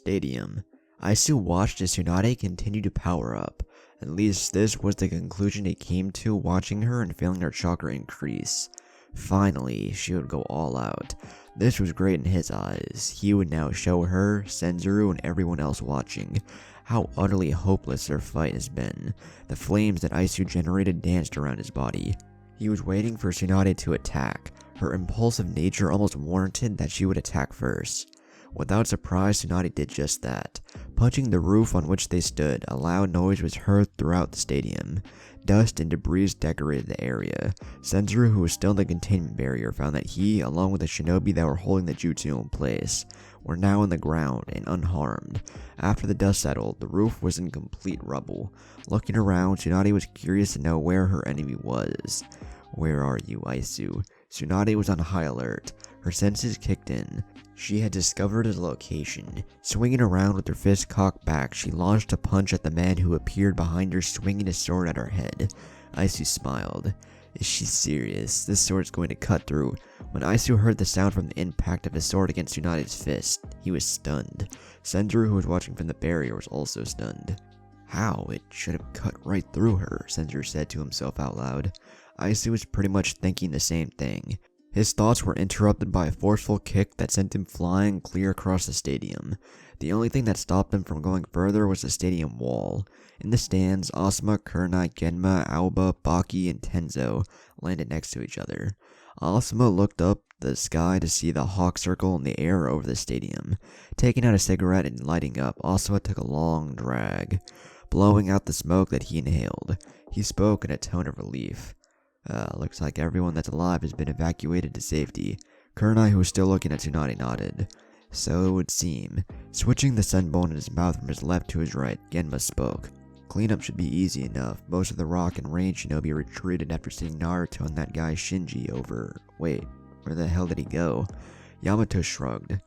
stadium. Aisu watched as Tsunade continued to power up. At least this was the conclusion he came to watching her and feeling her chakra increase. Finally, she would go all out. This was great in his eyes. He would now show her, Senzuru, and everyone else watching how utterly hopeless their fight has been. The flames that Aisu generated danced around his body. He was waiting for Tsunade to attack. Her impulsive nature almost warranted that she would attack first. Without surprise, Tsunade did just that. Punching the roof on which they stood, a loud noise was heard throughout the stadium. Dust and debris decorated the area. Senzuru, who was still in the containment barrier, found that he, along with the shinobi that were holding the jutsu in place, were now on the ground and unharmed. After the dust settled, the roof was in complete rubble. Looking around, Tsunade was curious to know where her enemy was. "Where are you, Aisu?" Tsunade was on high alert. Her senses kicked in. She had discovered his location. Swinging around with her fist cocked back, she launched a punch at the man who appeared behind her, swinging his sword at her head. Aisu smiled. Is she serious? This sword's going to cut through. When Aisu heard the sound from the impact of his sword against Tsunade's fist, he was stunned. Senzuru, who was watching from the barrier, was also stunned. How? It should have cut right through her, Senzuru said to himself out loud. Aisu was pretty much thinking the same thing. His thoughts were interrupted by a forceful kick that sent him flying clear across the stadium. The only thing that stopped him from going further was the stadium wall. In the stands, Asuma, Kurenai, Genma, Aoba, Baki, and Tenzo landed next to each other. Asuma looked up the sky to see the hawk circle in the air over the stadium. Taking out a cigarette and lighting up, Asuma took a long drag, blowing out the smoke that he inhaled. He spoke in a tone of relief. Looks like everyone that's alive has been evacuated to safety. Kurenai, who was still looking at Tsunade, nodded. So it would seem. Switching the sunbone in his mouth from his left to his right, Genma spoke. Cleanup should be easy enough. Most of the rock and rain shinobi retreated after seeing Naruto and that guy Shinji over. Wait, where the hell did he go? Yamato shrugged.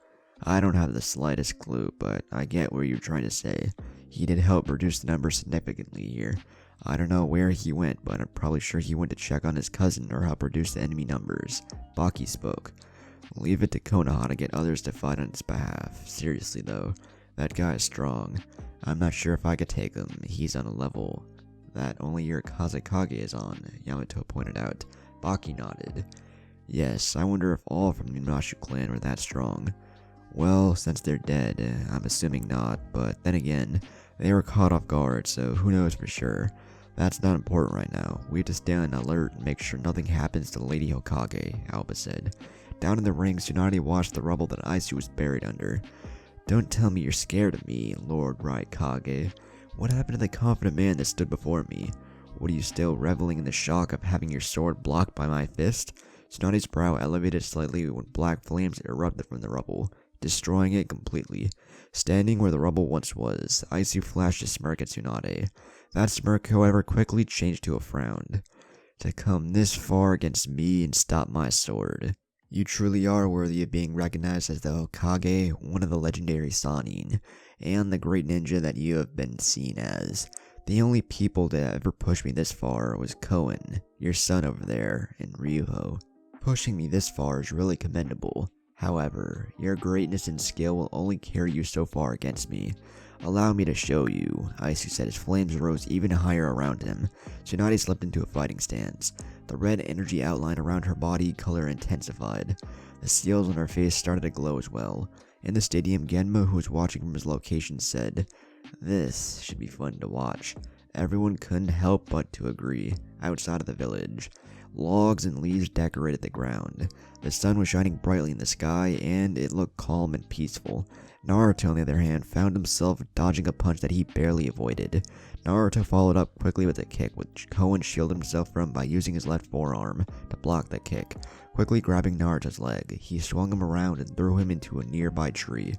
I don't have the slightest clue, but I get what you're trying to say. He did help reduce the numbers significantly here. I don't know where he went, but I'm probably sure he went to check on his cousin or help reduce the enemy numbers. Baki spoke. Leave it to Konoha to get others to fight on his behalf. Seriously though, that guy is strong. I'm not sure if I could take him. He's on a level that only your Kazekage is on, Yamato pointed out. Baki nodded. Yes, I wonder if all from the Numashu clan were that strong. Well, since they're dead, I'm assuming not, but then again, they were caught off guard, so who knows for sure. That's not important right now. We have to stay on alert and make sure nothing happens to Lady Hokage, Aoba said. Down in the ring, Tsunade watched the rubble that Aisu was buried under. Don't tell me you're scared of me, Lord Raikage. What happened to the confident man that stood before me? What, are you still reveling in the shock of having your sword blocked by my fist? Tsunade's brow elevated slightly when black flames erupted from the rubble, destroying it completely. Standing where the rubble once was, Aisu flashed a smirk at Tsunade. That smirk, however, quickly changed to a frown. To come this far against me and stop my sword. You truly are worthy of being recognized as the Hokage, one of the legendary Sannin, and the great ninja that you have been seen as. The only people that ever pushed me this far was Koen, your son over there, and Ryuho. Pushing me this far is really commendable. However, your greatness and skill will only carry you so far against me. Allow me to show you, Aisu said as flames rose even higher around him. Tsunade slipped into a fighting stance. The red energy outline around her body color intensified. The seals on her face started to glow as well. In the stadium, Genma, who was watching from his location, said, "This should be fun to watch." Everyone couldn't help but to agree. Outside of the village, logs and leaves decorated the ground. The sun was shining brightly in the sky, and it looked calm and peaceful. Naruto, on the other hand, found himself dodging a punch that he barely avoided. Naruto followed up quickly with a kick, which Koen shielded himself from by using his left forearm to block the kick. Quickly grabbing Naruto's leg, he swung him around and threw him into a nearby tree.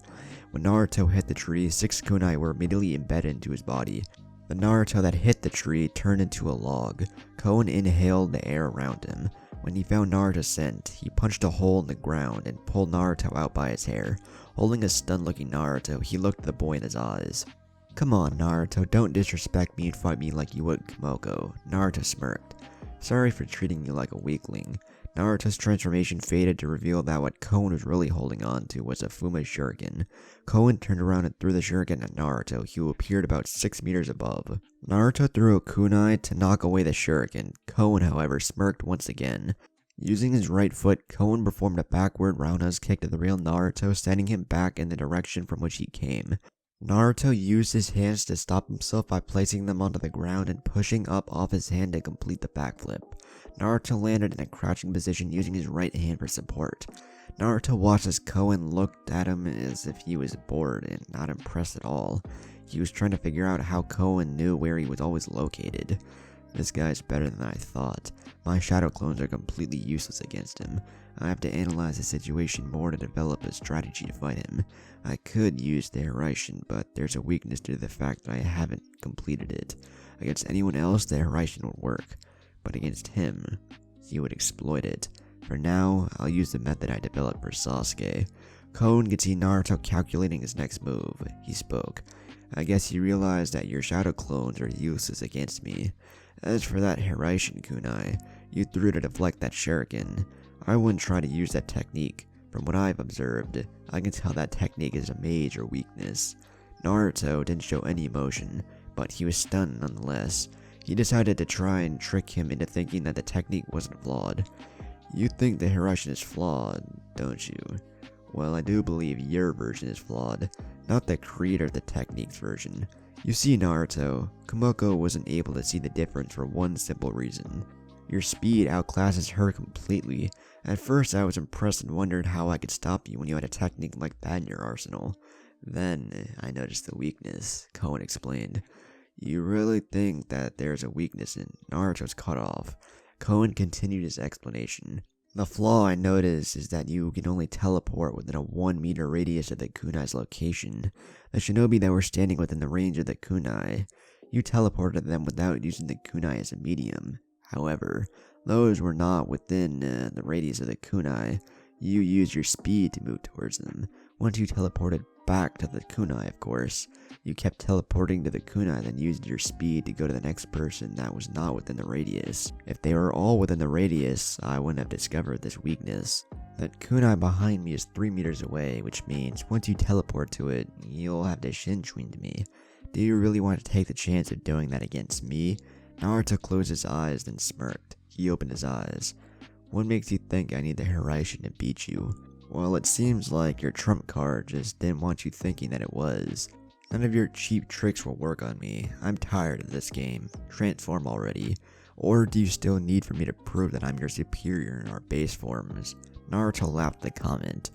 When Naruto hit the tree, 6 kunai were immediately embedded into his body. The Naruto that hit the tree turned into a log. Koen inhaled the air around him. When he found Naruto's scent, he punched a hole in the ground and pulled Naruto out by his hair. Holding a stunned-looking Naruto, he looked the boy in his eyes. "Come on, Naruto, don't disrespect me and fight me like you would Kimoko," Naruto smirked. "Sorry for treating you like a weakling." Naruto's transformation faded to reveal that what Koen was really holding on to was a Fuma Shuriken. Koen turned around and threw the shuriken at Naruto, who appeared about 6 meters above. Naruto threw a kunai to knock away the shuriken. Koen, however, smirked once again. Using his right foot, Koen performed a backward roundhouse kick to the real Naruto, sending him back in the direction from which he came. Naruto used his hands to stop himself by placing them onto the ground and pushing up off his hand to complete the backflip. Naruto landed in a crouching position using his right hand for support. Naruto watched as Koen looked at him as if he was bored and not impressed at all. He was trying to figure out how Koen knew where he was always located. This guy's better than I thought. My shadow clones are completely useless against him. I have to analyze the situation more to develop a strategy to fight him. I could use the Hiraishin, but there's a weakness due to the fact that I haven't completed it. Against anyone else, the Hiraishin would work, but against him, he would exploit it. For now, I'll use the method I developed for Sasuke. Koen could see Naruto calculating his next move. He spoke. I guess you realized that your shadow clones are useless against me. As for that Hiraishin kunai, you threw to deflect that shuriken. I wouldn't try to use that technique. From what I've observed, I can tell that technique is a major weakness. Naruto didn't show any emotion, but he was stunned nonetheless. He decided to try and trick him into thinking that the technique wasn't flawed. You think the Hiraishin is flawed, don't you? Well, I do believe your version is flawed, not the creator of the technique's version. You see, Naruto, Kumiko wasn't able to see the difference for one simple reason. Your speed outclasses her completely. At first I was impressed and wondered how I could stop you when you had a technique like that in your arsenal. Then I noticed the weakness, Koen explained. You really think that there's a weakness in Naruto's cutoff? Koen continued his explanation. The flaw I noticed is that you can only teleport within a 1 meter radius of the kunai's location. The shinobi that were standing within the range of the kunai, you teleported them without using the kunai as a medium. However, those were not within the radius of the kunai. You used your speed to move towards them. Once you teleported back to the kunai, of course. You kept teleporting to the kunai, then used your speed to go to the next person that was not within the radius. If they were all within the radius, I wouldn't have discovered this weakness. That kunai behind me is 3 meters away, which means once you teleport to it, you'll have to Shinchuin to me. Do you really want to take the chance of doing that against me? Naruto closed his eyes, then smirked. He opened his eyes. What makes you think I need the Hiraishin to beat you? Well, it seems like your trump card just didn't want you thinking that it was. None of your cheap tricks will work on me. I'm tired of this game. Transform already. Or do you still need for me to prove that I'm your superior in our base forms? Naruto laughed at the comment.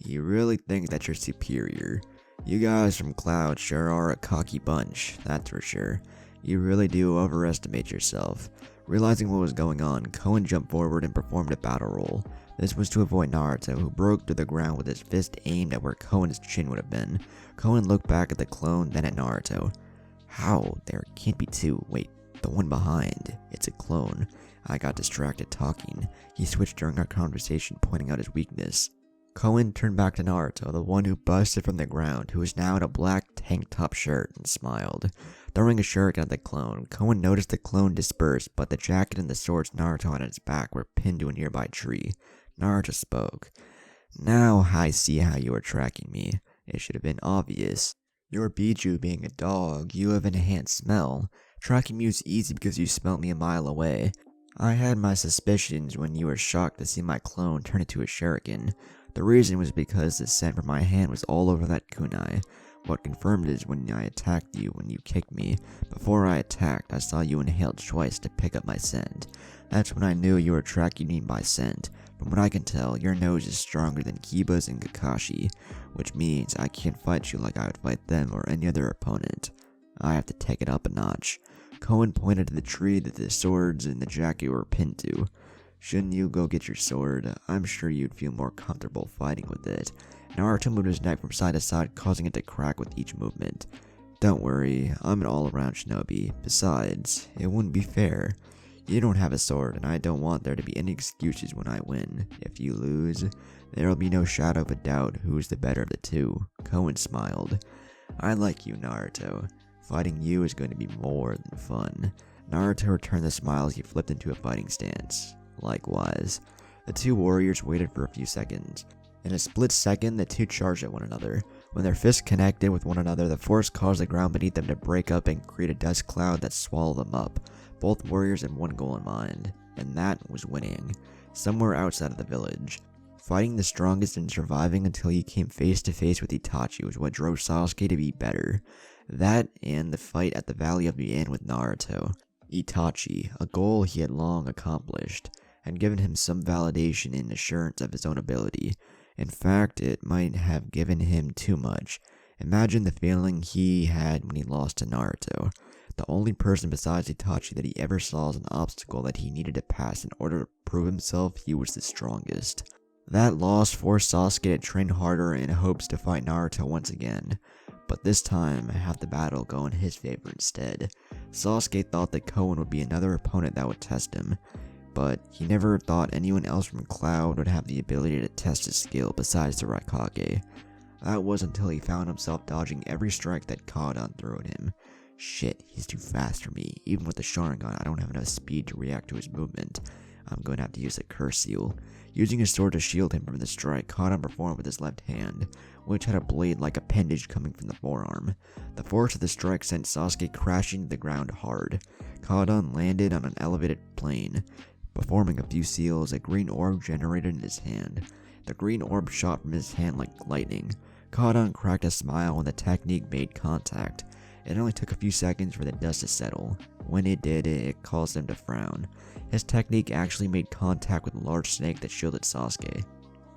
You really think that you're superior? You guys from Cloud sure are a cocky bunch, that's for sure. You really do overestimate yourself. Realizing what was going on, Koen jumped forward and performed a battle roll. This was to avoid Naruto, who broke to the ground with his fist aimed at where Koen's chin would have been. Koen looked back at the clone, then at Naruto. How? There can't be two. Wait, the one behind. It's a clone. I got distracted talking. He switched during our conversation, pointing out his weakness. Koen turned back to Naruto, the one who busted from the ground, who was now in a black tank top shirt, and smiled. Throwing a shuriken at the clone, Koen noticed the clone disperse, but the jacket and the swords Naruto had on his back were pinned to a nearby tree. Naruto spoke. Now I see how you are tracking me. It should have been obvious. Your Biju being a dog, you have an enhanced smell. Tracking me was easy because you smelt me a mile away. I had my suspicions when you were shocked to see my clone turn into a shuriken. The reason was because the scent from my hand was all over that kunai. What confirmed is when I attacked you when you kicked me. Before I attacked, I saw you inhale twice to pick up my scent. That's when I knew you were tracking me by scent. From what I can tell, your nose is stronger than Kiba's and Kakashi, which means I can't fight you like I would fight them or any other opponent. I have to take it up a notch. Koen pointed to the tree that the swords and the jacket were pinned to. Shouldn't you go get your sword? I'm sure you'd feel more comfortable fighting with it. Naruto moved his neck from side to side, causing it to crack with each movement. Don't worry, I'm an all-around shinobi. Besides, it wouldn't be fair. You don't have a sword, and I don't want there to be any excuses when I win. If you lose, there'll be no shadow of a doubt who's the better of the two. Koen smiled. I like you, Naruto. Fighting you is going to be more than fun. Naruto returned the smile as he flipped into a fighting stance. Likewise. The two warriors waited for a few seconds. In a split second, the two charged at one another. When their fists connected with one another, the force caused the ground beneath them to break up and create a dust cloud that swallowed them up. Both warriors had one goal in mind, and that was winning, somewhere outside of the village. Fighting the strongest and surviving until he came face to face with Itachi was what drove Sasuke to be better. That and the fight at the Valley of the End with Naruto. Itachi, a goal he had long accomplished, had given him some validation and assurance of his own ability. In fact, it might have given him too much. Imagine the feeling he had when he lost to Naruto. The only person besides Itachi that he ever saw as an obstacle that he needed to pass in order to prove himself he was the strongest. That loss forced Sasuke to train harder in hopes to fight Naruto once again, but this time have the battle go in his favor instead. Sasuke thought that Koen would be another opponent that would test him, but he never thought anyone else from Cloud would have the ability to test his skill besides the Raikage. That was until he found himself dodging every strike that Kodan threw at him. Shit, he's too fast for me. Even with the Sharingan, I don't have enough speed to react to his movement. I'm going to have to use a Curse Seal. Using his sword to shield him from the strike, Kodan performed with his left hand, which had a blade-like appendage coming from the forearm. The force of the strike sent Sasuke crashing to the ground hard. Kodan landed on an elevated plane. Performing a few seals, a green orb generated in his hand. The green orb shot from his hand like lightning. Kodan cracked a smile when the technique made contact. It only took a few seconds for the dust to settle. When it did, it caused him to frown. His technique actually made contact with a large snake that shielded Sasuke.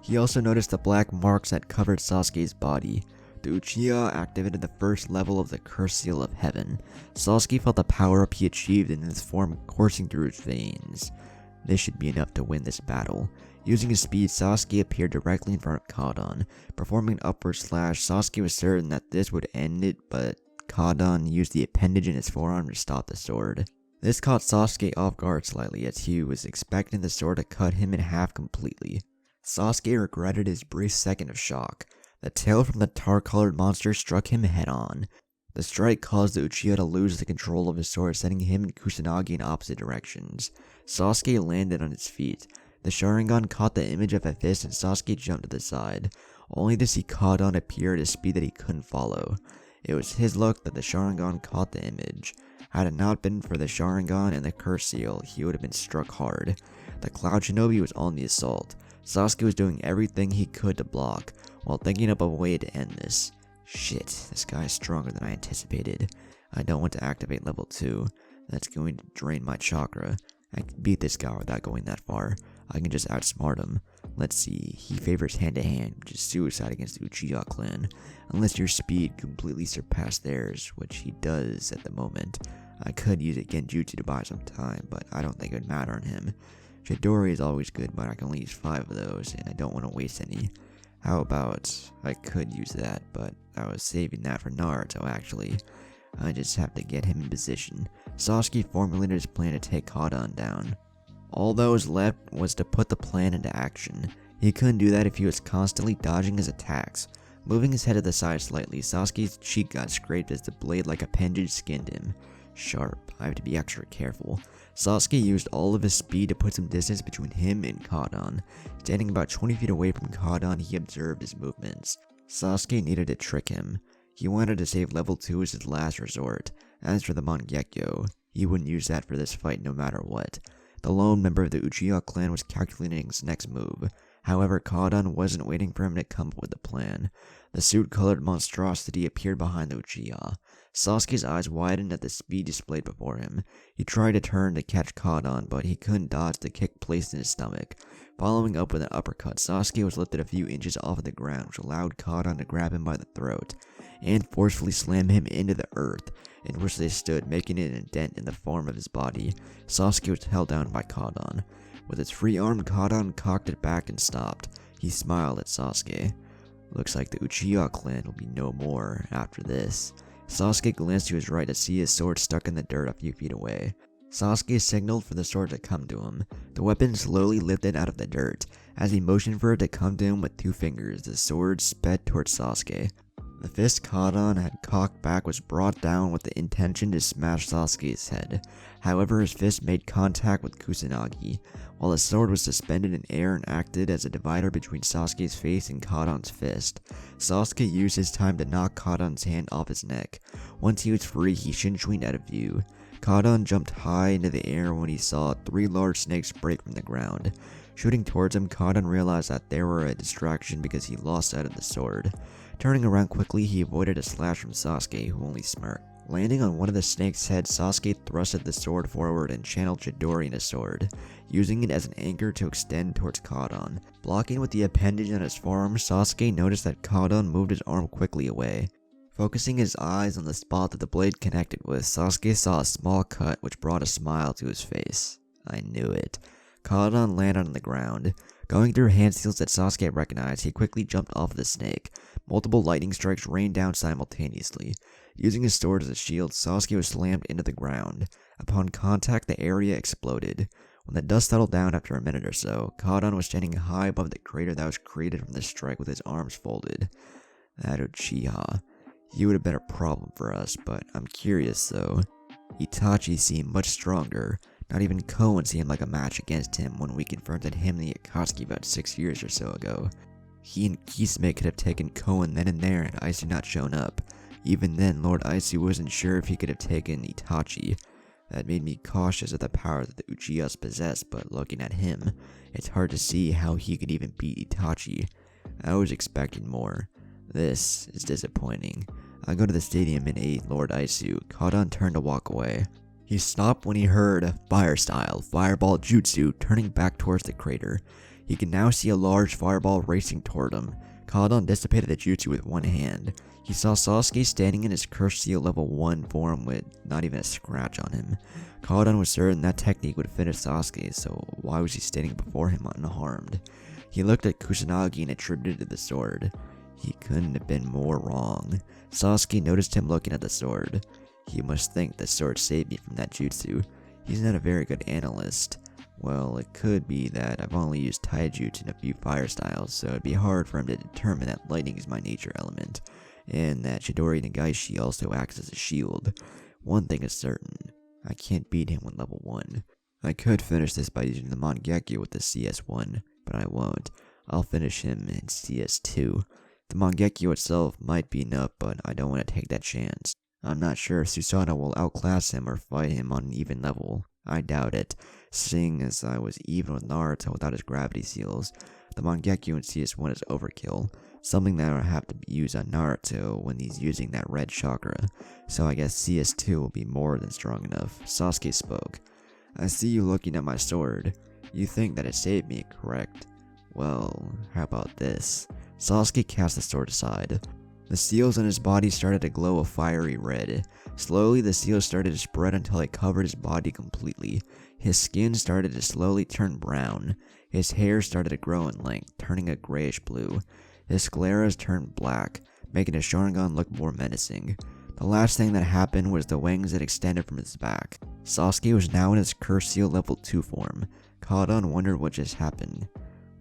He also noticed the black marks that covered Sasuke's body. The Uchiha activated the first level of the Curse Seal of Heaven. Sasuke felt the power-up he achieved in his form coursing through his veins. This should be enough to win this battle. Using his speed, Sasuke appeared directly in front of Kodan. Performing an upward slash, Sasuke was certain that this would end it, but Kodan used the appendage in his forearm to stop the sword. This caught Sasuke off guard slightly, as he was expecting the sword to cut him in half completely. Sasuke regretted his brief second of shock. The tail from the tar-colored monster struck him head-on. The strike caused the Uchiha to lose the control of his sword, sending him and Kusanagi in opposite directions. Sasuke landed on his feet. The Sharingan caught the image of a fist and Sasuke jumped to the side, only to see Kodan appear at a speed that he couldn't follow. It was his luck that the Sharingan caught the image. Had it not been for the Sharingan and the Curse Seal, he would have been struck hard. The Cloud Shinobi was on the assault. Sasuke was doing everything he could to block, while thinking up a way to end this. Shit, this guy is stronger than I anticipated. I don't want to activate level 2. That's going to drain my chakra. I can beat this guy without going that far. I can just outsmart him. Let's see, he favors hand-to-hand, which is suicide against the Uchiha clan. Unless your speed completely surpassed theirs, which he does at the moment. I could use a Genjutsu to buy some time, but I don't think it would matter on him. Chidori is always good, but I can only use 5 of those, and I don't want to waste any. How about, I could use that, but I was saving that for Naruto actually. I just have to get him in position. Sasuke formulated his plan to take Kodan down. All that was left was to put the plan into action. He couldn't do that if he was constantly dodging his attacks. Moving his head to the side slightly, Sasuke's cheek got scraped as the blade-like appendage skinned him. Sharp, I have to be extra careful. Sasuke used all of his speed to put some distance between him and Kodan. Standing about 20 feet away from Kodan, he observed his movements. Sasuke needed to trick him. He wanted to save level 2 as his last resort. As for the Mangekyo, he wouldn't use that for this fight no matter what. The lone member of the Uchiha clan was calculating his next move. However, Kodan wasn't waiting for him to come up with a plan. The suit-colored monstrosity appeared behind the Uchiha. Sasuke's eyes widened at the speed displayed before him. He tried to turn to catch Kodan, but he couldn't dodge the kick placed in his stomach. Following up with an uppercut, Sasuke was lifted a few inches off of the ground, which allowed Kodan to grab him by the throat, and forcefully slam him into the earth, in which they stood, making it an dent in the form of his body. Sasuke was held down by Kodan. With its free arm, Kodan cocked it back and stopped. He smiled at Sasuke. Looks like the Uchiha clan will be no more after this. Sasuke glanced to his right to see his sword stuck in the dirt a few feet away. Sasuke signaled for the sword to come to him. The weapon slowly lifted out of the dirt. As he motioned for it to come to him with 2 fingers, the sword sped towards Sasuke. The fist Kodan had cocked back was brought down with the intention to smash Sasuke's head. However, his fist made contact with Kusanagi. while the sword was suspended in air and acted as a divider between Sasuke's face and Kadan's fist. Sasuke used his time to knock Kadan's hand off his neck. Once he was free, he Shinchuined out of view. Kadan jumped high into the air when he saw 3 large snakes break from the ground. Shooting towards him, Kadan realized that they were a distraction because he lost sight of the sword. Turning around quickly, he avoided a slash from Sasuke, who only smirked. Landing on one of the snake's heads, Sasuke thrusted the sword forward and channeled Chidori in a sword, using it as an anchor to extend towards Kadan. Blocking with the appendage on his forearm, Sasuke noticed that Kadan moved his arm quickly away. Focusing his eyes on the spot that the blade connected with, Sasuke saw a small cut which brought a smile to his face. I knew it. Kadan landed on the ground. Going through hand seals that Sasuke recognized, he quickly jumped off of the snake. Multiple lightning strikes rained down simultaneously. Using his sword as a shield, Sasuke was slammed into the ground. Upon contact, the area exploded. When the dust settled down after a minute or so, Kadan was standing high above the crater that was created from the strike with his arms folded. That Uchiha. He would have been a problem for us, but I'm curious though. Itachi seemed much stronger. Not even Koen seemed like a match against him when we confronted him in the Akatsuki about 6 years or so ago. He and Kisame could have taken Koen then and there had Aizu not shown up. Even then, Lord Aizu wasn't sure if he could have taken Itachi. That made me cautious of the power that the Uchihas possess, but looking at him, it's hard to see how he could even beat Itachi. I was expecting more. This is disappointing. I go to the stadium and aid Lord Aizu. Kadan turned to walk away. He stopped when he heard Fire Style, Fireball Jutsu, turning back towards the crater. He could now see a large fireball racing toward him. Kadan dissipated the jutsu with one hand. He saw Sasuke standing in his Curse Seal level 1 form with not even a scratch on him. Kadan was certain that technique would finish Sasuke, so why was he standing before him unharmed? He looked at Kusanagi and attributed it to the sword. He couldn't have been more wrong. Sasuke noticed him looking at the sword. He must think the sword saved me from that jutsu. He's not a very good analyst. Well, it could be that I've only used taijutsu in a few fire styles, so it'd be hard for him to determine that lightning is my nature element, and that Chidori Nagaishi also acts as a shield. One thing is certain, I can't beat him with level 1. I could finish this by using the Mangekyo with the CS1, but I won't. I'll finish him in CS2. The Mangekyo itself might be enough, but I don't want to take that chance. I'm not sure if Susanoo will outclass him or fight him on an even level. I doubt it, seeing as I was even with Naruto without his gravity seals. The Mangekyo in CS1 is overkill, something that I would have to use on Naruto when he's using that red chakra, so I guess CS2 will be more than strong enough. Sasuke spoke. I see you looking at my sword. You think that it saved me, correct? Well, how about this? Sasuke cast the sword aside. The seals on his body started to glow a fiery red. Slowly, the seals started to spread until they covered his body completely. His skin started to slowly turn brown. His hair started to grow in length, turning a grayish blue. His scleras turned black, making his Sharingan look more menacing. The last thing that happened was the wings that extended from his back. Sasuke was now in his Curse Seal level 2 form. Kadan wondered what just happened.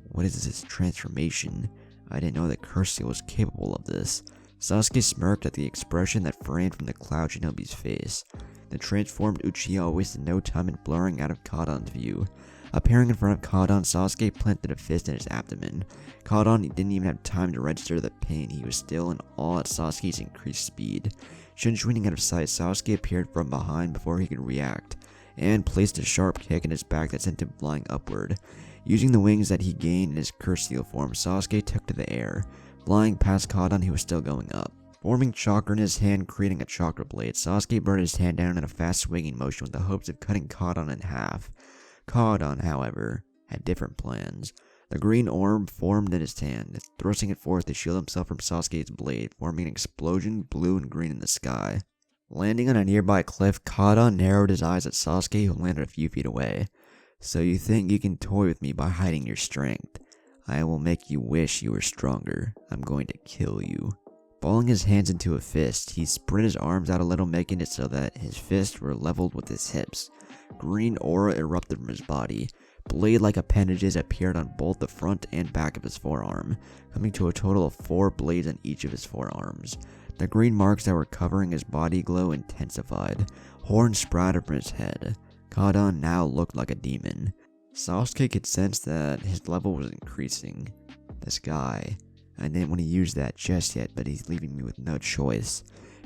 What is this transformation? I didn't know that Curse Seal was capable of this. Sasuke smirked at the expression that framed from the Cloud Shinobi's face. The transformed Uchiha wasted no time in blurring out of Kadan's view. Appearing in front of Kadan, Sasuke planted a fist in his abdomen. Kadan didn't even have time to register the pain. He was still in awe at Sasuke's increased speed. Shinchuining out of sight, Sasuke appeared from behind before he could react, and placed a sharp kick in his back that sent him flying upward. Using the wings that he gained in his Curse Seal form, Sasuke took to the air. Flying past Kadan, he was still going up. Forming chakra in his hand, creating a chakra blade, Sasuke brought his hand down in a fast swinging motion with the hopes of cutting Kadan in half. Kadan, however, had different plans. The green orb formed in his hand, thrusting it forth to shield himself from Sasuke's blade, forming an explosion blue and green in the sky. Landing on a nearby cliff, Kadan narrowed his eyes at Sasuke, who landed a few feet away. So you think you can toy with me by hiding your strength? I will make you wish you were stronger. I'm going to kill you. Balling his hands into a fist, he spread his arms out a little, making it so that his fists were leveled with his hips. Green aura erupted from his body. Blade-like appendages appeared on both the front and back of his forearm, coming to a total of 4 blades on each of his forearms. The green marks that were covering his body glow intensified. Horns sprouted from his head. Kadan now looked like a demon. Sasuke could sense that his level was increasing. This guy, I didn't want to use that just yet, but he's leaving me with no choice.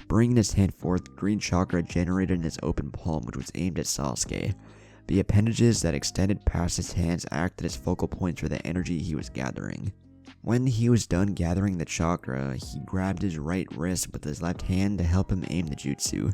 Bringing his hand forth, green chakra generated in his open palm, which was aimed at Sasuke. The appendages that extended past his hands acted as focal points for the energy he was gathering. When he was done gathering the chakra, he grabbed his right wrist with his left hand to help him aim the jutsu.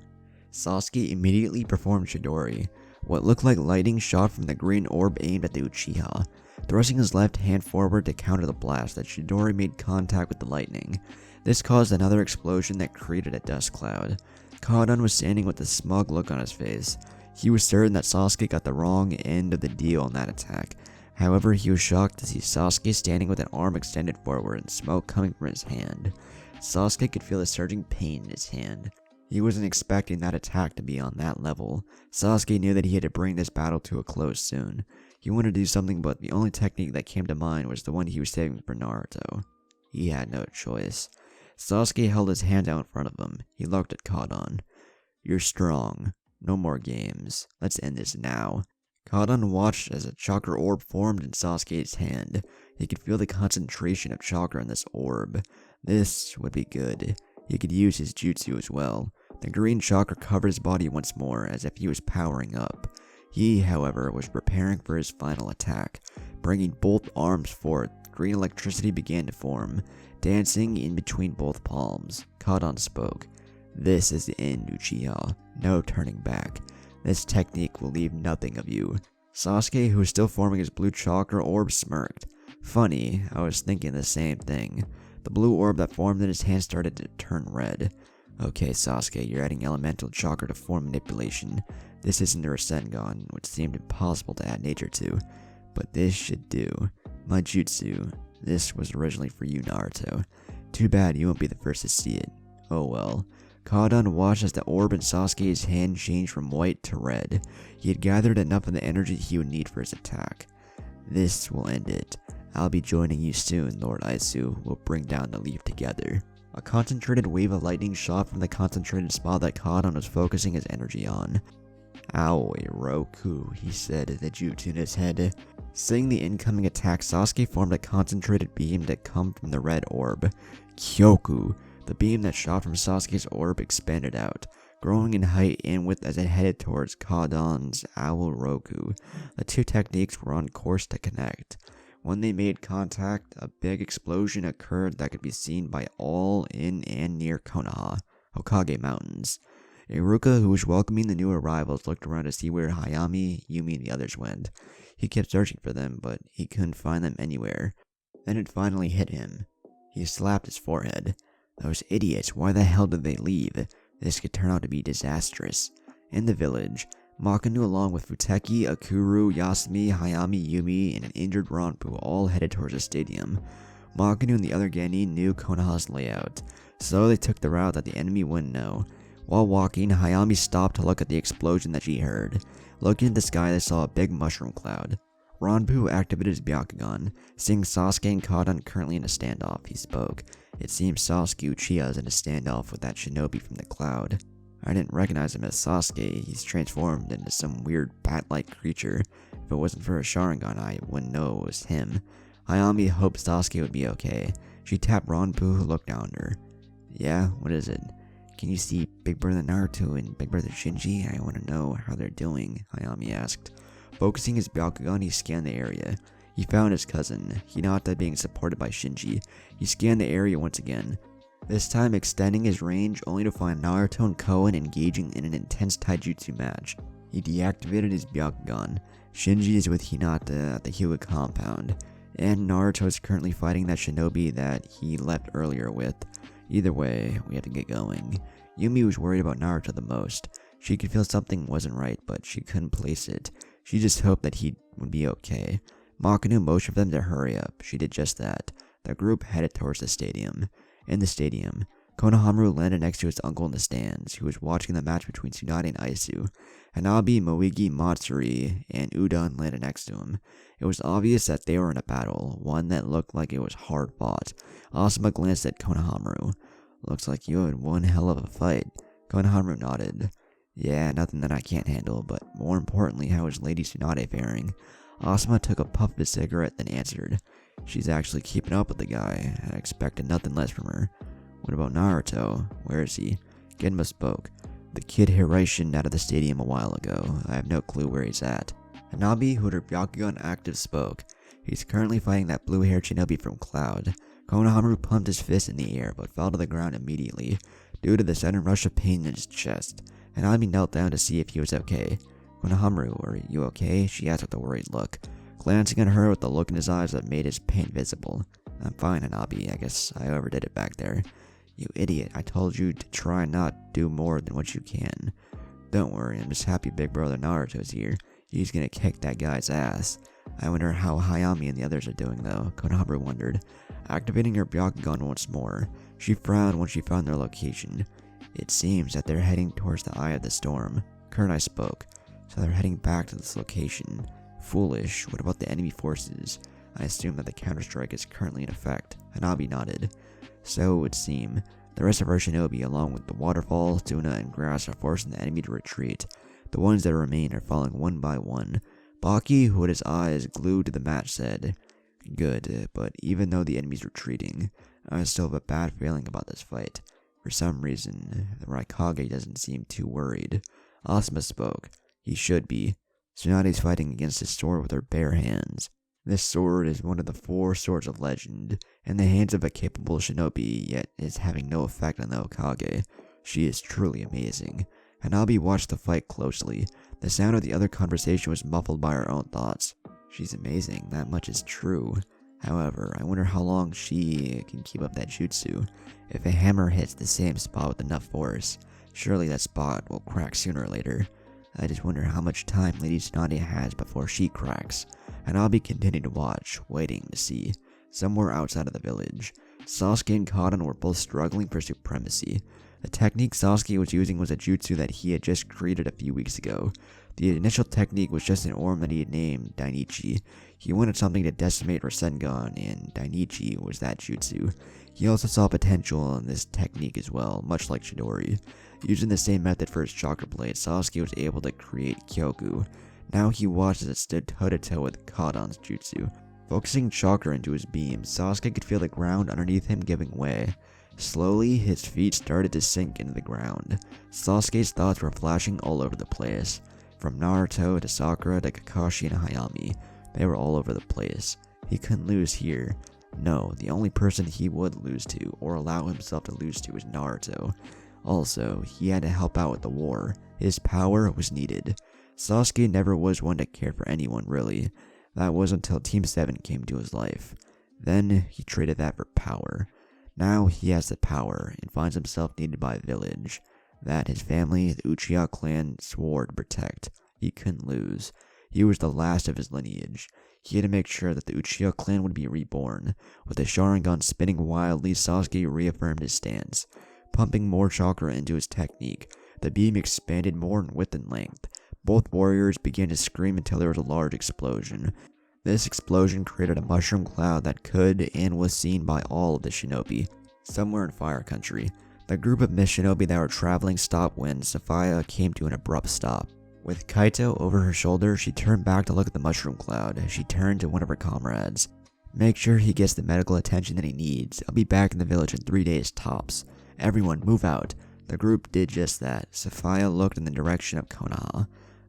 Sasuke immediately performed Chidori, what looked like lightning shot from the green orb aimed at the Uchiha. Thrusting his left hand forward to counter the blast, the Chidori made contact with the lightning. This caused another explosion that created a dust cloud. Kadan was standing with a smug look on his face. He was certain that Sasuke got the wrong end of the deal on that attack. However, he was shocked to see Sasuke standing with an arm extended forward and smoke coming from his hand. Sasuke could feel a surging pain in his hand. He wasn't expecting that attack to be on that level. Sasuke knew that he had to bring this battle to a close soon. He wanted to do something, but the only technique that came to mind was the one he was saving for Naruto. He had no choice. Sasuke held his hand out in front of him. He looked at Kadan. "You're strong. No more games. Let's end this now." Kadan watched as a chakra orb formed in Sasuke's hand. He could feel the concentration of chakra in this orb. This would be good. He could use his jutsu as well. The green chakra covered his body once more, as if he was powering up. He, however, was preparing for his final attack. Bringing both arms forth, green electricity began to form, dancing in between both palms. Kadan spoke. "This is the end, Uchiha. No turning back. This technique will leave nothing of you." Sasuke, who was still forming his blue chakra orb, smirked. Funny, I was thinking the same thing. The blue orb that formed in his hand started to turn red. "Okay, Sasuke, you're adding elemental chakra to form manipulation. This isn't a Rasengan, which seemed impossible to add nature to. But this should do. My jutsu. This was originally for you, Naruto. Too bad you won't be the first to see it. Oh well." Kadan watched as the orb in Sasuke's hand changed from white to red. He had gathered enough of the energy he would need for his attack. "This will end it. I'll be joining you soon, Lord Aisu. We'll bring down the leaf together." A concentrated wave of lightning shot from the concentrated spot that Kadan was focusing his energy on. "Aoi Roku," he said, the jutsu in his head. Seeing the incoming attack, Sasuke formed a concentrated beam that come from the red orb. Kyoku. The beam that shot from Sasuke's orb expanded out, growing in height and width as it headed towards Kadan's Aoi Roku. The two techniques were on course to connect. When they made contact, a big explosion occurred that could be seen by all in and near Konoha, Hokage Mountains. Iruka, who was welcoming the new arrivals, looked around to see where Hayami, Yumi, and the others went. He kept searching for them, but he couldn't find them anywhere. Then it finally hit him. He slapped his forehead. Those idiots, why the hell did they leave? This could turn out to be disastrous. In the village, Makinu along with Futeki, Akuru, Yasumi, Hayami, Yumi, and an injured Ranpu all headed towards the stadium. Makinu and the other Genin knew Konoha's layout, so they took the route that the enemy wouldn't know. While walking, Hayami stopped to look at the explosion that she heard. Looking at the sky, they saw a big mushroom cloud. Ranpu activated his Byakugan. Seeing Sasuke and Kadan currently in a standoff, he spoke. It seems Sasuke Uchiha is in a standoff with that shinobi from the cloud. I didn't recognize him as Sasuke. He's transformed into some weird bat-like creature. If it wasn't for a Sharingan, I wouldn't know it was him. Hayami hoped Sasuke would be okay. She tapped Ranpu, who looked down at her. "Yeah, what is it?" "Can you see Big Brother Naruto and Big Brother Shinji? I want to know how they're doing," Hayami asked. Focusing his Byakugan, he scanned the area. He found his cousin, Hinata, being supported by Shinji. He scanned the area once again, this time extending his range only to find Naruto and Koen engaging in an intense taijutsu match. He deactivated his Byakugan. Shinji is with Hinata at the Hyuga compound, and Naruto is currently fighting that shinobi that he left earlier with. Either way, we have to get going. Yumi was worried about Naruto the most. She could feel something wasn't right, but she couldn't place it. She just hoped that he would be okay. Makinu motioned for them to hurry up. She did just that. The group headed towards the stadium. In the stadium, Konohamaru landed next to his uncle in the stands, who was watching the match between Tsunade and Aisu. Hanabi, Moigi, Matsuri, and Udon landed next to him. It was obvious that they were in a battle, one that looked like it was hard fought. Asuma glanced at Konohamaru. "Looks like you had one hell of a fight." Konohamaru nodded. "Yeah, nothing that I can't handle, but more importantly, how is Lady Tsunade faring?" Asuma took a puff of his cigarette, then answered. She's actually keeping up with the guy. I expected nothing less from her. What about Naruto? Where is he? Genma spoke. The kid Hiraishi out of the stadium a while ago. I have no clue where he's at. Hanabi, who had her Byakugan active, spoke. He's currently fighting that blue-haired shinobi from Cloud. Konohamaru pumped his fist in the air, but fell to the ground immediately, due to the sudden rush of pain in his chest. Hanabi knelt down to see if he was okay. Konohamaru, are you okay? She asked with a worried look, glancing at her with the look in his eyes that made his pain visible. I'm fine, Hanabi. I guess I overdid it back there. You idiot, I told you to try not do more than what you can. Don't worry, I'm just happy Big Brother Naruto's here. He's gonna kick that guy's ass. I wonder how Hayami and the others are doing though, Konohamaru wondered. Activating her Byakugan once more, she frowned when she found their location. It seems that they're heading towards the eye of the storm. Kurenai spoke. So they're heading back to this location. Foolish, what about the enemy forces? I assume that the counter-strike is currently in effect. Hanabi nodded. So it would seem. The rest of our shinobi, along with the waterfall, tuna, and grass, are forcing the enemy to retreat. The ones that remain are falling one by one. Baki, who had his eyes glued to the match, said, Good, but even though the enemy's retreating, I still have a bad feeling about this fight. For some reason, the Raikage doesn't seem too worried. Asuma spoke. He should be. Tsunade's fighting against his sword with her bare hands. This sword is one of the 4 swords of legend, in the hands of a capable shinobi, yet is having no effect on the Hokage. She is truly amazing. Hanabi watched the fight closely. The sound of the other conversation was muffled by her own thoughts. She's amazing, that much is true. However, I wonder how long she can keep up that jutsu. If a hammer hits the same spot with enough force, surely that spot will crack sooner or later. I just wonder how much time Lady Tsunade has before she cracks. Hanabi continued to watch, waiting to see. Somewhere outside of the village, Sasuke and Kaden were both struggling for supremacy. The technique Sasuke was using was a jutsu that he had just created a few weeks ago. The initial technique was just an orb that he had named Dainichi. He wanted something to decimate Rasengan, and Dainichi was that jutsu. He also saw potential in this technique as well, much like Chidori. Using the same method for his chakra blade, Sasuke was able to create Kyoku. Now he watched as it stood toe-to-toe with Kadan's jutsu. Focusing chakra into his beam, Sasuke could feel the ground underneath him giving way. Slowly, his feet started to sink into the ground. Sasuke's thoughts were flashing all over the place. From Naruto to Sakura to Kakashi and Hayami, they were all over the place. He couldn't lose here. No, the only person he would lose to, or allow himself to lose to, was Naruto. Also, he had to help out with the war. His power was needed. Sasuke never was one to care for anyone, really. That was until Team 7 came to his life. Then, he traded that for power. Now, he has the power, and finds himself needed by a village. That his family, the Uchiha clan, swore to protect. He couldn't lose. He was the last of his lineage. He had to make sure that the Uchiha clan would be reborn. With the Sharingan spinning wildly, Sasuke reaffirmed his stance. Pumping more chakra into his technique, the beam expanded more in width and length. Both warriors began to scream until there was a large explosion. This explosion created a mushroom cloud that could and was seen by all of the shinobi. Somewhere in Fire Country, the group of Mist Shinobi that were traveling stopped when Saphira came to an abrupt stop. With Kaito over her shoulder, she turned back to look at the mushroom cloud. She turned to one of her comrades. Make sure he gets the medical attention that he needs. I'll be back in the village in 3 days tops. Everyone, move out. The group did just that. Saphira looked in the direction of Konoha.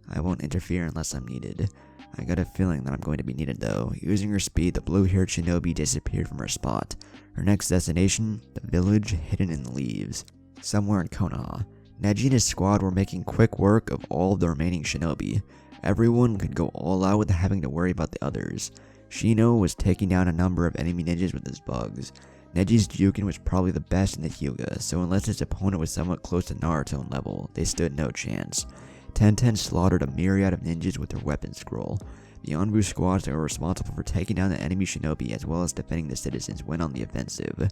I won't interfere unless I'm needed. I got a feeling that I'm going to be needed though. Using her speed, the blue-haired shinobi disappeared from her spot. Her next destination, the village hidden in the leaves. Somewhere in Konoha, Neji and his squad were making quick work of all of the remaining shinobi. Everyone could go all out without having to worry about the others. Shino was taking down a number of enemy ninjas with his bugs. Neji's Juken was probably the best in the Hyuga, so unless his opponent was somewhat close to Naruto in level, they stood no chance. Tenten slaughtered a myriad of ninjas with their weapon scroll. The Anbu squads that were responsible for taking down the enemy shinobi as well as defending the citizens went on the offensive.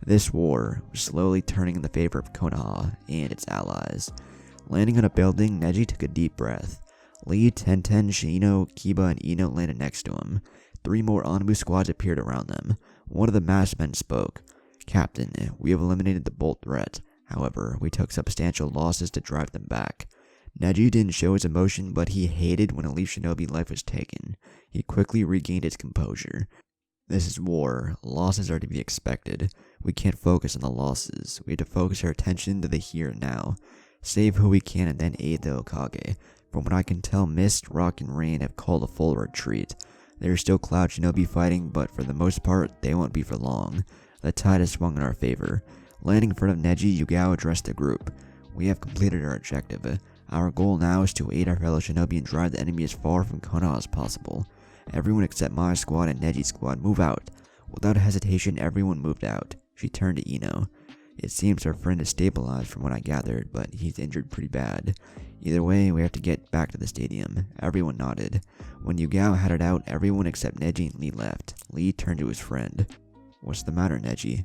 This war was slowly turning in the favor of Konoha and its allies. Landing on a building, Neji took a deep breath. Lee, Tenten, Shino, Kiba, and Ino landed next to him. 3 more Anbu squads appeared around them. One of the masked men spoke. Captain, we have eliminated the Bolt threat. However, we took substantial losses to drive them back. Neji didn't show his emotion, but he hated when a Leaf Shinobi life was taken. He quickly regained his composure. This is war. Losses are to be expected. We can't focus on the losses. We have to focus our attention to the here and now. Save who we can and then aid the Hokage. From what I can tell, Mist, Rock, and Rain have called a full retreat. There is still Cloud Shinobi fighting, but for the most part, they won't be for long. The tide has swung in our favor. Landing in front of Neji, Yugao addressed the group. We have completed our objective. Our goal now is to aid our fellow shinobi and drive the enemy as far from Konoha as possible. Everyone except my squad and Neji's squad move out. Without hesitation, everyone moved out. She turned to Ino. It seems our friend is stabilized from what I gathered, but he's injured pretty bad. Either way, we have to get back to the stadium. Everyone nodded. When Yugao headed out, everyone except Neji and Lee left. Lee turned to his friend. What's the matter, Neji?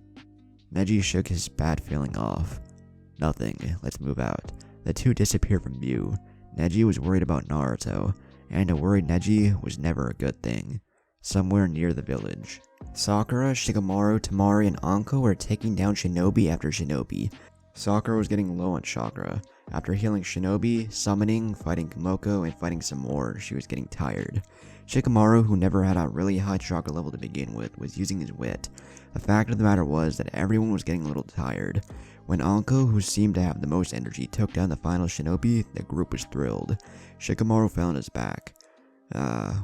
Neji shook his bad feeling off. Nothing, let's move out. The two disappeared from view. Neji was worried about Naruto, and a worried Neji was never a good thing. Somewhere near the village, Sakura, Shikamaru, Temari, and Anko were taking down shinobi after shinobi. Sakura was getting low on chakra. After healing shinobi, summoning, fighting Kumoko, and fighting some more, she was getting tired. Shikamaru, who never had a really high chakra level to begin with, was using his wit. The fact of the matter was that everyone was getting a little tired. When Anko, who seemed to have the most energy, took down the final shinobi, the group was thrilled. Shikamaru fell on his back.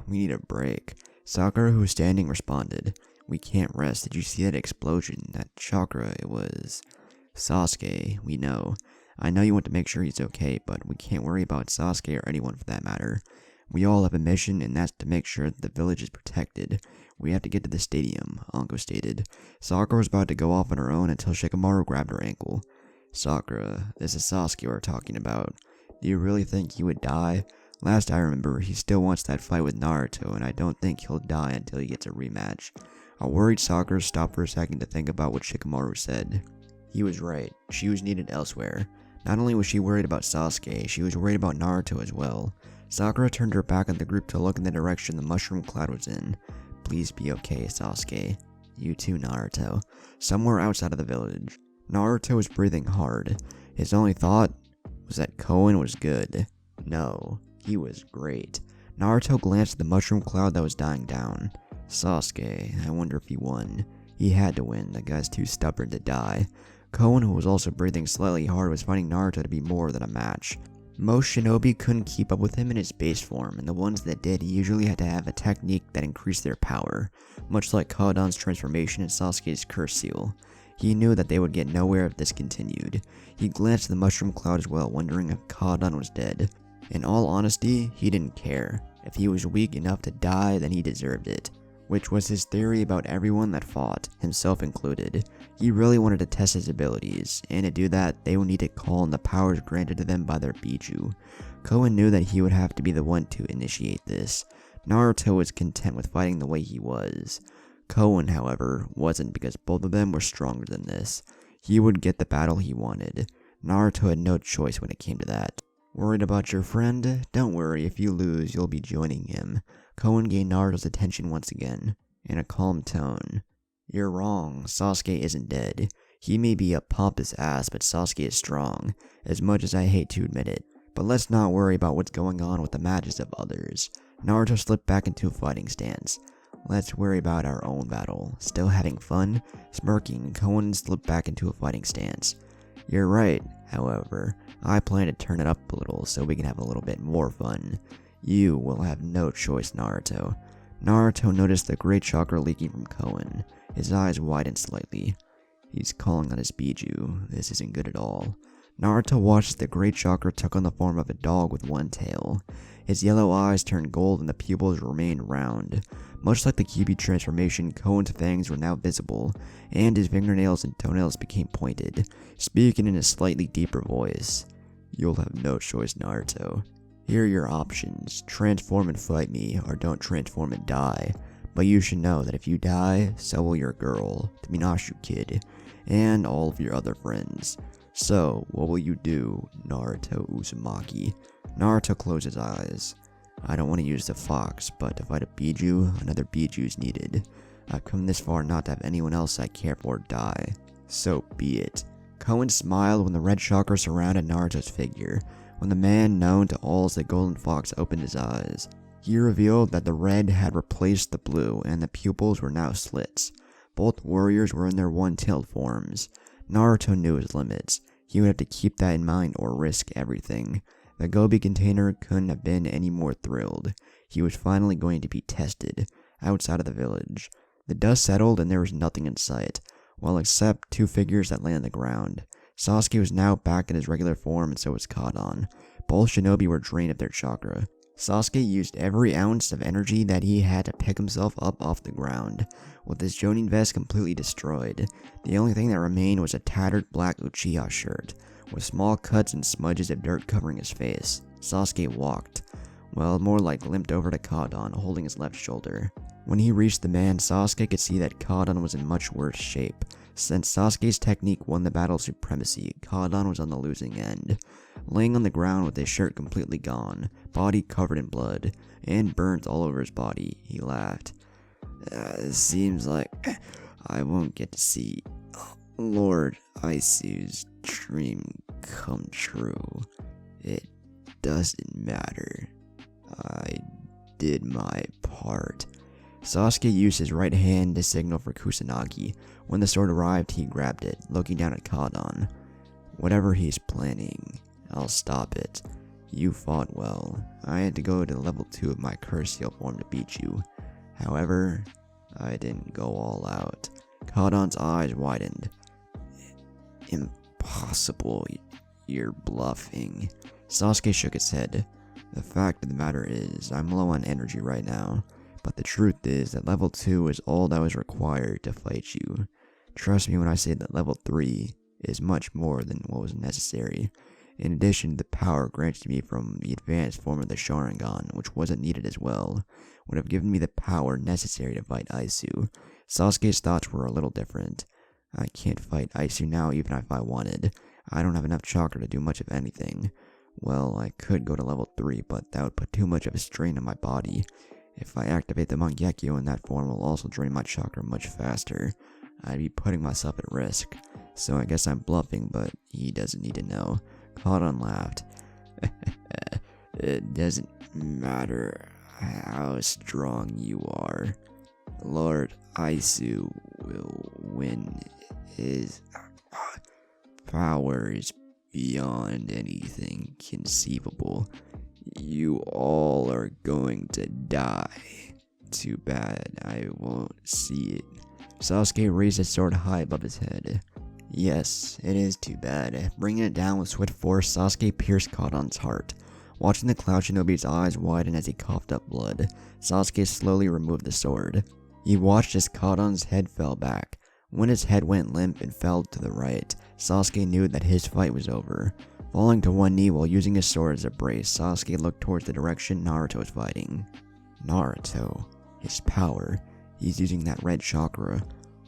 We need a break. Sakura, who was standing, responded. We can't rest. Did you see that explosion? That chakra, it was... Sasuke, we know. I know you want to make sure he's okay, but we can't worry about Sasuke or anyone for that matter. We all have a mission, and that's to make sure that the village is protected. We have to get to the stadium, Anko stated. Sakura was about to go off on her own until Shikamaru grabbed her ankle. Sakura, this is Sasuke we're talking about. Do you really think he would die? Last I remember, he still wants that fight with Naruto, and I don't think he'll die until he gets a rematch. A worried Sakura stopped for a second to think about what Shikamaru said. He was right. She was needed elsewhere. Not only was she worried about Sasuke, she was worried about Naruto as well. Sakura turned her back on the group to look in the direction the mushroom cloud was in. Please be okay, Sasuke. You too, Naruto. Somewhere outside of the village, Naruto was breathing hard. His only thought was that Koen was good. No, he was great. Naruto glanced at the mushroom cloud that was dying down. Sasuke, I wonder if he won. He had to win, the guy's too stubborn to die. Koen, who was also breathing slightly hard, was finding Naruto to be more than a match. Most shinobi couldn't keep up with him in his base form, and the ones that did usually had to have a technique that increased their power, much like Kadan's transformation and Sasuke's curse seal. He knew that they would get nowhere if this continued. He glanced at the mushroom cloud as well, wondering if Kadan was dead. In all honesty, he didn't care. If he was weak enough to die, then he deserved it. Which was his theory about everyone that fought, himself included. He really wanted to test his abilities, and to do that, they would need to call on the powers granted to them by their Biju. Koen knew that he would have to be the one to initiate this. Naruto was content with fighting the way he was. Koen, however, wasn't, because both of them were stronger than this. He would get the battle he wanted. Naruto had no choice when it came to that. Worried about your friend? Don't worry, if you lose, you'll be joining him. Koen gained Naruto's attention once again, in a calm tone. You're wrong, Sasuke isn't dead. He may be a pompous ass, but Sasuke is strong, as much as I hate to admit it. But let's not worry about what's going on with the matches of others. Naruto slipped back into a fighting stance. Let's worry about our own battle. Still having fun? Smirking, Koen slipped back into a fighting stance. You're right, however. I plan to turn it up a little so we can have a little bit more fun. You will have no choice, Naruto. Naruto noticed the great chakra leaking from Koen. His eyes widened slightly. He's calling on his Biju. This isn't good at all. Naruto watched as the great chakra took on the form of a dog with one tail. His yellow eyes turned gold and the pupils remained round. Much like the Kyuubi transformation, Koen's fangs were now visible, and his fingernails and toenails became pointed, speaking in a slightly deeper voice. You'll have no choice, Naruto. Here are your options. Transform and fight me, or don't transform and die. But you should know that if you die, so will your girl, the Minashu kid, and all of your other friends. So, what will you do, Naruto Uzumaki? Naruto closed his eyes. I don't want to use the fox, but to fight a Biju, another Biju is needed. I've come this far not to have anyone else I care for die. So be it. Koen smiled when the red chakra surrounded Naruto's figure. when the man known to all as the Golden Fox opened his eyes. He revealed that the red had replaced the blue and the pupils were now slits. Both warriors were in their one-tailed forms. Naruto knew his limits. He would have to keep that in mind or risk everything. The Gobi container couldn't have been any more thrilled. He was finally going to be tested, outside of the village. The dust settled and there was nothing in sight, well except two figures that lay on the ground. Sasuke was now back in his regular form and so was Kadon. Both shinobi were drained of their chakra. Sasuke used every ounce of energy that he had to pick himself up off the ground. With his Jonin vest completely destroyed, the only thing that remained was a tattered black Uchiha shirt, with small cuts and smudges of dirt covering his face. Sasuke walked, well, more like limped over to Kadon, holding his left shoulder. When he reached the man, Sasuke could see that Kadon was in much worse shape. Since Sasuke's technique won the battle of supremacy, Kadon was on the losing end. Laying on the ground with his shirt completely gone, body covered in blood, and burns all over his body, he laughed. Seems like I won't get to see Lord Isu's dream come true. It doesn't matter. I did my part. Sasuke used his right hand to signal for Kusanagi. When the sword arrived, he grabbed it, looking down at Kadon. Whatever he's planning, I'll stop it. You fought well. I had to go to level 2 of my curse seal form to beat you. However, I didn't go all out. Kadon's eyes widened. Impossible. You're bluffing. Sasuke shook his head. The fact of the matter is, I'm low on energy right now. But the truth is that level 2 is all that was required to fight you. Trust me when I say that level 3 is much more than what was necessary. In addition, the power granted me from the advanced form of the Sharingan, which wasn't needed as well, would have given me the power necessary to fight Isu. Sasuke's thoughts were a little different. I can't fight Isu now even if I wanted. I don't have enough chakra to do much of anything. Well, I could go to level 3, but that would put too much of a strain on my body. If I activate the Mangekyo in that form, it will also drain my chakra much faster. I'd be putting myself at risk. So I guess I'm bluffing, but he doesn't need to know. Kadon laughed. It doesn't matter how strong you are. Lord Isu will win. His power is beyond anything conceivable. You all are going to die. Too bad I won't see it. Sasuke raised his sword high above his head. Yes, it is too bad. Bringing it down with swift force, Sasuke pierced Kadon's heart. Watching the Cloud Shinobi's eyes widen as he coughed up blood, Sasuke slowly removed the sword. He watched as Kadon's head fell back. When his head went limp and fell to the right, Sasuke knew that his fight was over. Falling to one knee while using his sword as a brace, Sasuke looked towards the direction Naruto was fighting. Naruto. His power. He's using that red chakra.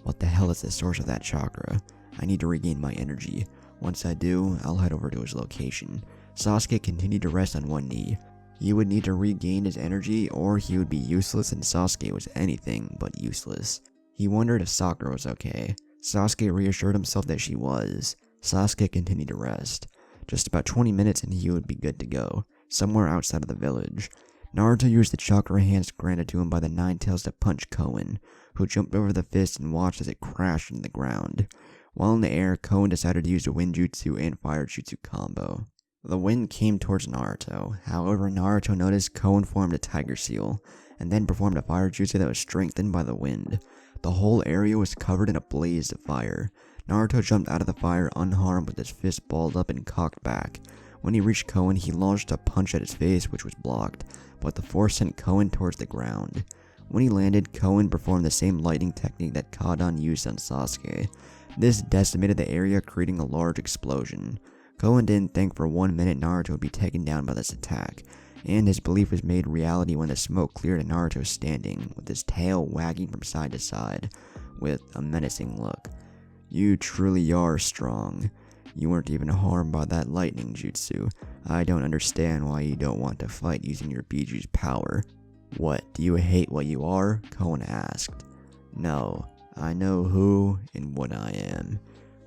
What the hell is the source of that chakra? I need to regain my energy. Once I do, I'll head over to his location. Sasuke continued to rest on one knee. He would need to regain his energy or he would be useless, and Sasuke was anything but useless. He wondered if Sakura was okay. Sasuke reassured himself that she was. Sasuke continued to rest. Just about 20 minutes and he would be good to go, somewhere outside of the village. Naruto used the chakra hands granted to him by the Nine Tails to punch Koen, who jumped over the fist and watched as it crashed into the ground. While in the air, Koen decided to use a wind jutsu and fire jutsu combo. The wind came towards Naruto. However, Naruto noticed Koen formed a tiger seal, and then performed a fire jutsu that was strengthened by the wind. The whole area was covered in a blaze of fire. Naruto jumped out of the fire unharmed with his fist balled up and cocked back. When he reached Koen, he launched a punch at his face, which was blocked, but the force sent Koen towards the ground. When he landed, Koen performed the same lightning technique that Kadon used on Sasuke. This decimated the area, creating a large explosion. Koen didn't think for 1 minute Naruto would be taken down by this attack, and his belief was made reality when the smoke cleared and Naruto standing, with his tail wagging from side to side, with a menacing look. You truly are strong. You weren't even harmed by that lightning jutsu. I don't understand why you don't want to fight using your Biju's power. What, do you hate what you are? Koen asked. No, I know who and what I am.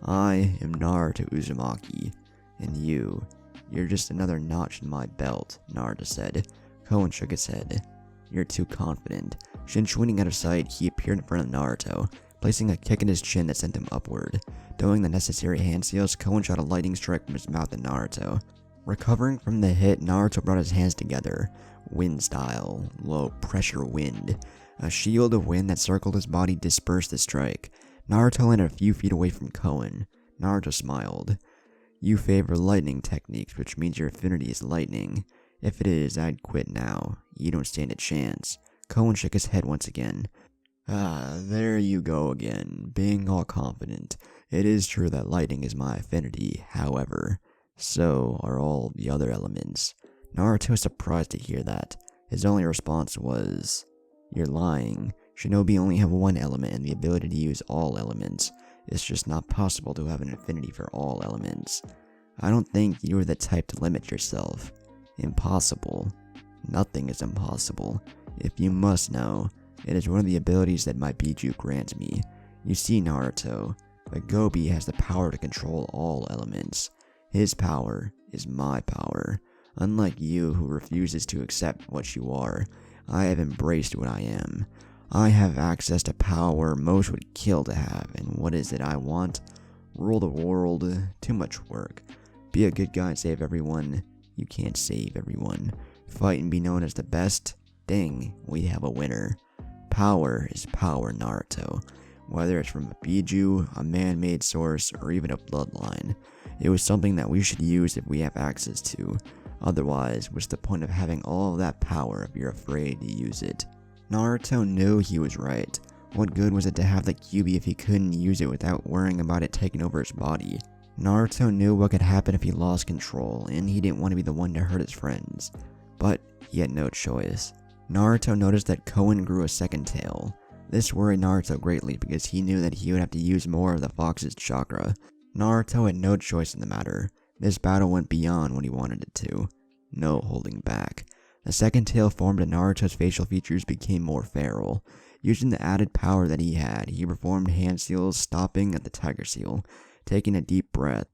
I am Naruto Uzumaki, and you You're just another notch in my belt, Naruto said. Koen shook his head. You're too confident. Shinshwinning out of sight, he appeared in front of Naruto, placing a kick in his chin that sent him upward. Doing the necessary hand seals, Koen shot a lightning strike from his mouth at Naruto. Recovering from the hit, Naruto brought his hands together, wind style, low pressure wind. A shield of wind that circled his body dispersed the strike. Naruto landed a few feet away from Koen. Naruto smiled. You favor lightning techniques, which means your affinity is lightning. If it is, I'd quit now. You don't stand a chance. Koen shook his head once again. There you go again, being all confident. It is true that lightning is my affinity, however. So are all the other elements. Naruto was surprised to hear that. His only response was, You're lying. Shinobi only have one element and the ability to use all elements. It's just not possible to have an affinity for all elements. I don't think you are the type to limit yourself. Impossible. Nothing is impossible. If you must know, it is one of the abilities that my Biju grants me. You see, Naruto, the Gobi has the power to control all elements. His power is my power. Unlike you who refuses to accept what you are, I have embraced what I am. I have access to power most would kill to have, and what is it I want? Rule the world, too much work. Be a good guy and save everyone. You can't save everyone. Fight and be known as the best. Ding, we have a winner. Power is power, Naruto. Whether it's from a Biju, a man-made source, or even a bloodline. It was something that we should use if we have access to. Otherwise, what's the point of having all of that power if you're afraid to use it? Naruto knew he was right. What good was it to have the Kyuubi if he couldn't use it without worrying about it taking over his body? Naruto knew what could happen if he lost control, and he didn't want to be the one to hurt his friends. But he had no choice. Naruto noticed that Koen grew a second tail. This worried Naruto greatly because he knew that he would have to use more of the fox's chakra. Naruto had no choice in the matter. This battle went beyond what he wanted it to. No holding back. The second tail formed and Naruto's facial features became more feral. Using the added power that he had, he performed hand seals, stopping at the tiger seal. Taking a deep breath.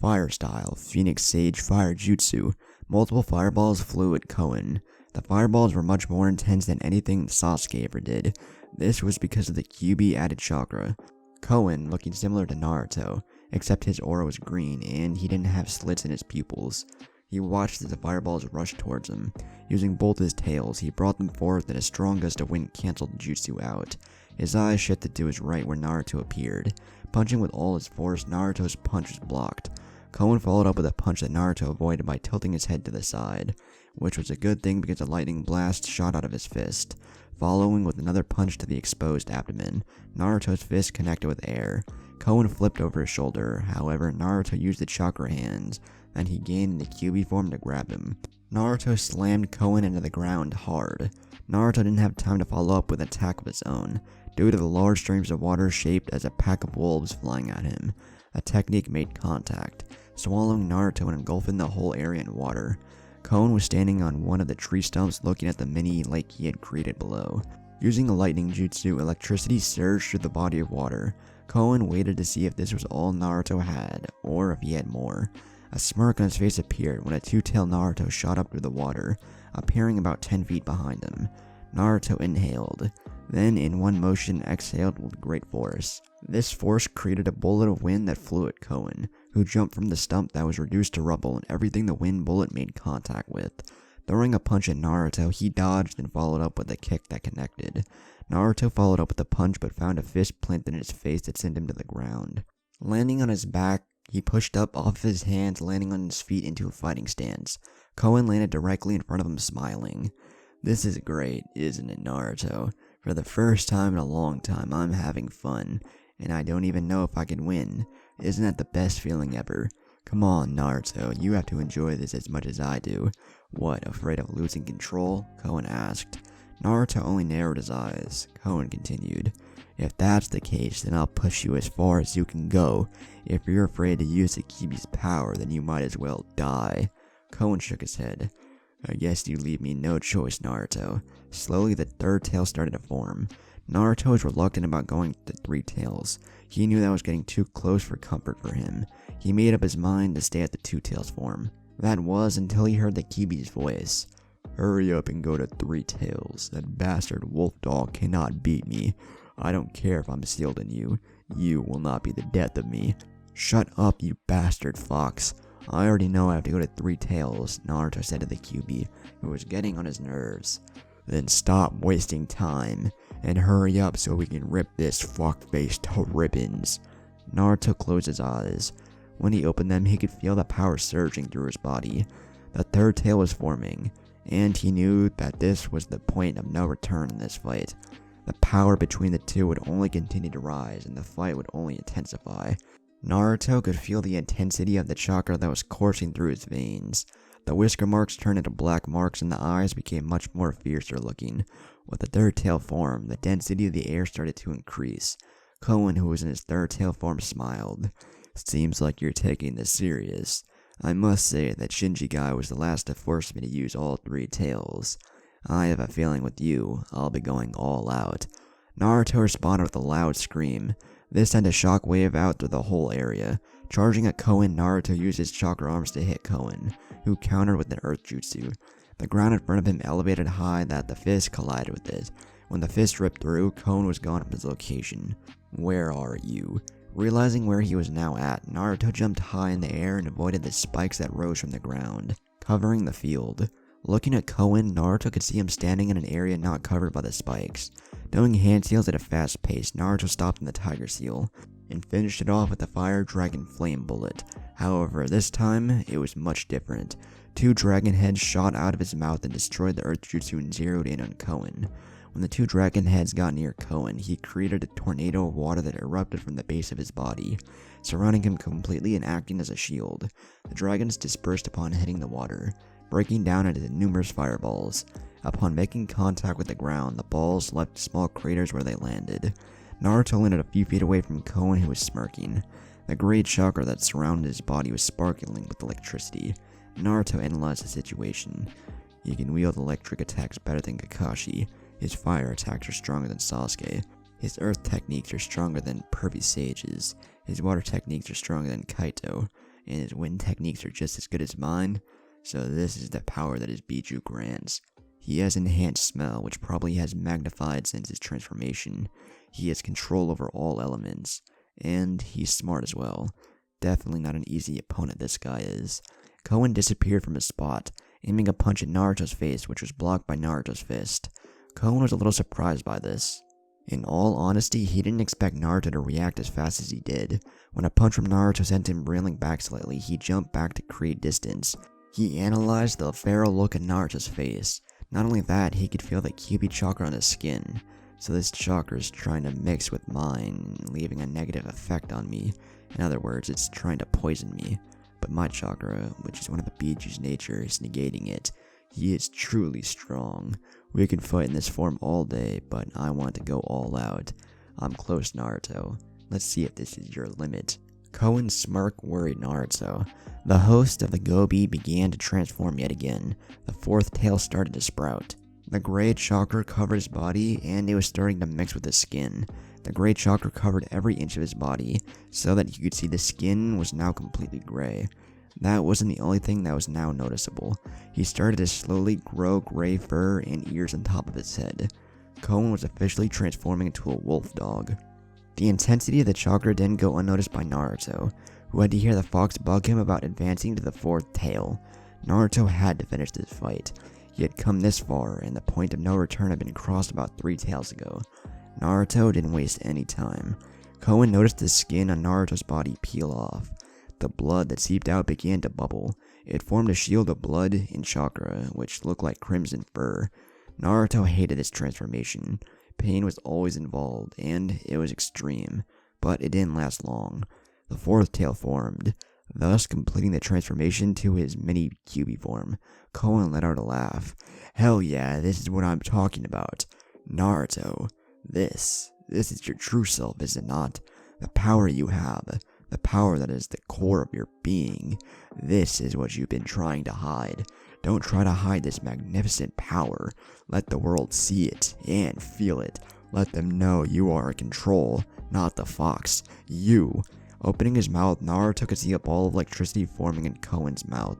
Fire style, Phoenix Sage Fire Jutsu. Multiple fireballs flew at Koen. The fireballs were much more intense than anything Sasuke ever did. This was because of the Kyuubi added chakra. Koen, looking similar to Naruto, except his aura was green and he didn't have slits in his pupils. He watched as the fireballs rushed towards him. Using both his tails, he brought them forth and a strong gust of wind canceled the jutsu out. His eyes shifted to his right where Naruto appeared. Punching with all his force, Naruto's punch was blocked. Koen followed up with a punch that Naruto avoided by tilting his head to the side, which was a good thing because a lightning blast shot out of his fist. Following with another punch to the exposed abdomen, Naruto's fist connected with air. Koen flipped over his shoulder, however Naruto used the chakra hands that he gained in the Kyuubi form to grab him. Naruto slammed Koen into the ground hard. Naruto didn't have time to follow up with an attack of his own, due to the large streams of water shaped as a pack of wolves flying at him. A technique made contact, swallowing Naruto and engulfing the whole area in water. Koen was standing on one of the tree stumps looking at the mini lake he had created below. Using a lightning jutsu, electricity surged through the body of water. Koen waited to see if this was all Naruto had, or if he had more. A smirk on his face appeared when a two-tailed Naruto shot up through the water, appearing about 10 feet behind him. Naruto inhaled, then in one motion exhaled with great force. This force created a bullet of wind that flew at Koen, who jumped from the stump that was reduced to rubble and everything the wind bullet made contact with. Throwing a punch at Naruto, he dodged and followed up with a kick that connected. Naruto followed up with a punch but found a fist planted in his face that sent him to the ground. Landing on his back, he pushed up off his hands, landing on his feet into a fighting stance. Koen landed directly in front of him, smiling. This is great, isn't it, Naruto? For the first time in a long time, I'm having fun, and I don't even know if I can win. Isn't that the best feeling ever? Come on, Naruto, you have to enjoy this as much as I do. What, afraid of losing control? Koen asked. Naruto only narrowed his eyes. Koen continued. If that's the case, then I'll push you as far as you can go. If you're afraid to use the Kyuubi's power, then you might as well die. Koen shook his head. I guess you leave me no choice, Naruto. Slowly, the third tail started to form. Naruto was reluctant about going to 3 tails. He knew that was getting too close for comfort for him. He made up his mind to stay at the 2 tails form. That was until he heard the Kyuubi's voice. "Hurry up and go to Three Tails. That bastard wolf dog cannot beat me. I don't care if I'm sealed in you. You will not be the death of me." "Shut up, you bastard fox. I already know I have to go to Three Tails," Naruto said to the Kyuubi, who was getting on his nerves. "Then stop wasting time, and hurry up so we can rip this fuck-face to ribbons." Naruto closed his eyes. When he opened them, he could feel the power surging through his body. The third tail was forming, and he knew that this was the point of no return in this fight. The power between the two would only continue to rise, and the fight would only intensify. Naruto could feel the intensity of the chakra that was coursing through his veins. The whisker marks turned into black marks, and the eyes became much more fiercer looking. With the third tail form, the density of the air started to increase. Koen, who was in his third tail form, smiled. "Seems like you're taking this serious. I must say that Shinjigai was the last to force me to use all three tails. I have a feeling with you, I'll be going all out." Naruto responded with a loud scream. This sent a shockwave out through the whole area. Charging at Koen, Naruto used his chakra arms to hit Koen, who countered with an earth jutsu. The ground in front of him elevated high that the fist collided with it. When the fist ripped through, Koen was gone from his location. "Where are you?" Realizing where he was now at, Naruto jumped high in the air and avoided the spikes that rose from the ground, covering the field. Looking at Koen, Naruto could see him standing in an area not covered by the spikes. Doing hand seals at a fast pace, Naruto stopped in the tiger seal, and finished it off with a fire dragon flame bullet. However, this time, it was much different. Two dragon heads shot out of his mouth and destroyed the earth jutsu and zeroed in on Koen. When the two dragon heads got near Koen, he created a tornado of water that erupted from the base of his body, surrounding him completely and acting as a shield. The dragons dispersed upon hitting the water, breaking down into numerous fireballs. Upon making contact with the ground, the balls left small craters where they landed. Naruto landed a few feet away from Koen, who was smirking. The great chakra that surrounded his body was sparkling with electricity. Naruto analyzed the situation. He can wield electric attacks better than Kakashi. His fire attacks are stronger than Sasuke. His earth techniques are stronger than Pervy Sage's. His water techniques are stronger than Kaito. And his wind techniques are just as good as mine. So this is the power that his Biju grants. He has enhanced smell, which probably has magnified since his transformation. He has control over all elements. And he's smart as well. Definitely not an easy opponent this guy is. Koen disappeared from his spot, aiming a punch at Naruto's face, which was blocked by Naruto's fist. Koen was a little surprised by this. In all honesty, he didn't expect Naruto to react as fast as he did. When a punch from Naruto sent him reeling back slightly, he jumped back to create distance. He analyzed the feral look in Naruto's face. Not only that, he could feel the Kyuubi chakra on his skin. So this chakra is trying to mix with mine, leaving a negative effect on me. In other words, it's trying to poison me. But my chakra, which is one of the Biju's nature, is negating it. He is truly strong. We can fight in this form all day, but I want to go all out. I'm close, Naruto. Let's see if this is your limit. Koen's smirk worried Naruto. The host of the Gobi began to transform yet again. The fourth tail started to sprout. The gray chakra covered his body, and it was starting to mix with his skin. The gray chakra covered every inch of his body, so that you could see the skin was now completely gray. That wasn't the only thing that was now noticeable. He started to slowly grow gray fur and ears on top of his head. Koen was officially transforming into a wolf dog. The intensity of the chakra didn't go unnoticed by Naruto, who had to hear the fox bug him about advancing to the fourth tail. Naruto had to finish this fight. He had come this far, and the point of no return had been crossed about 3 tails ago. Naruto didn't waste any time. Koen noticed the skin on Naruto's body peel off. The blood that seeped out began to bubble. It formed a shield of blood and chakra, which looked like crimson fur. Naruto hated this transformation. Pain was always involved, and it was extreme, but it didn't last long. The fourth tail formed, thus completing the transformation to his mini Kyuubi form. Koen let out a laugh. Hell yeah, this is what I'm talking about. Naruto, this is your true self, is it not? The power you have. The power that is the core of your being. This is what you've been trying to hide. Don't try to hide this magnificent power. Let the world see it and feel it. Let them know you are in control, not the fox. You. Opening his mouth, Naruto could see a ball of electricity forming in Koen's mouth.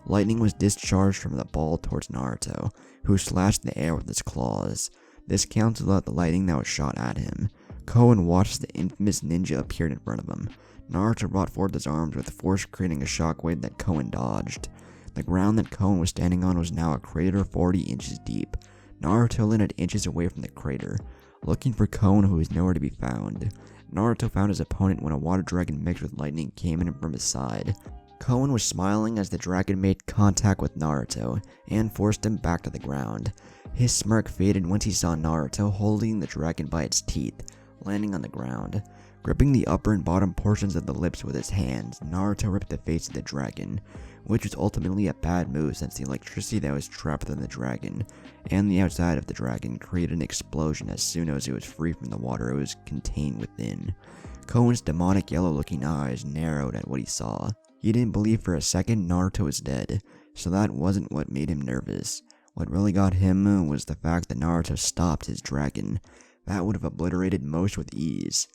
Lightning was discharged from the ball towards Naruto, who slashed the air with his claws. This canceled out the lightning that was shot at him. Koen watched as the infamous ninja appeared in front of him. Naruto brought forth his arms with force, creating a shockwave that Koen dodged. The ground that Koen was standing on was now a crater 40 inches deep. Naruto landed inches away from the crater, looking for Koen, who was nowhere to be found. Naruto found his opponent when a water dragon mixed with lightning came in from his side. Koen was smiling as the dragon made contact with Naruto and forced him back to the ground. His smirk faded once he saw Naruto holding the dragon by its teeth, landing on the ground. Gripping the upper and bottom portions of the lips with his hands, Naruto ripped the face of the dragon, which was ultimately a bad move since the electricity that was trapped within the dragon and the outside of the dragon created an explosion as soon as it was free from the water it was contained within. Koen's demonic yellow-looking eyes narrowed at what he saw. He didn't believe for a second Naruto was dead, so that wasn't what made him nervous. What really got him was the fact that Naruto stopped his dragon. That would have obliterated most with ease.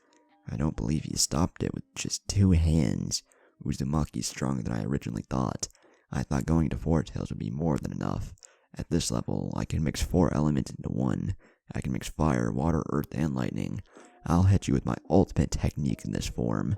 I don't believe he stopped it with just 2 hands. Uzumaki's stronger than I originally thought. I thought going to 4 tails would be more than enough. At this level, I can mix 4 elements into one. I can mix fire, water, earth, and lightning. I'll hit you with my ultimate technique in this form.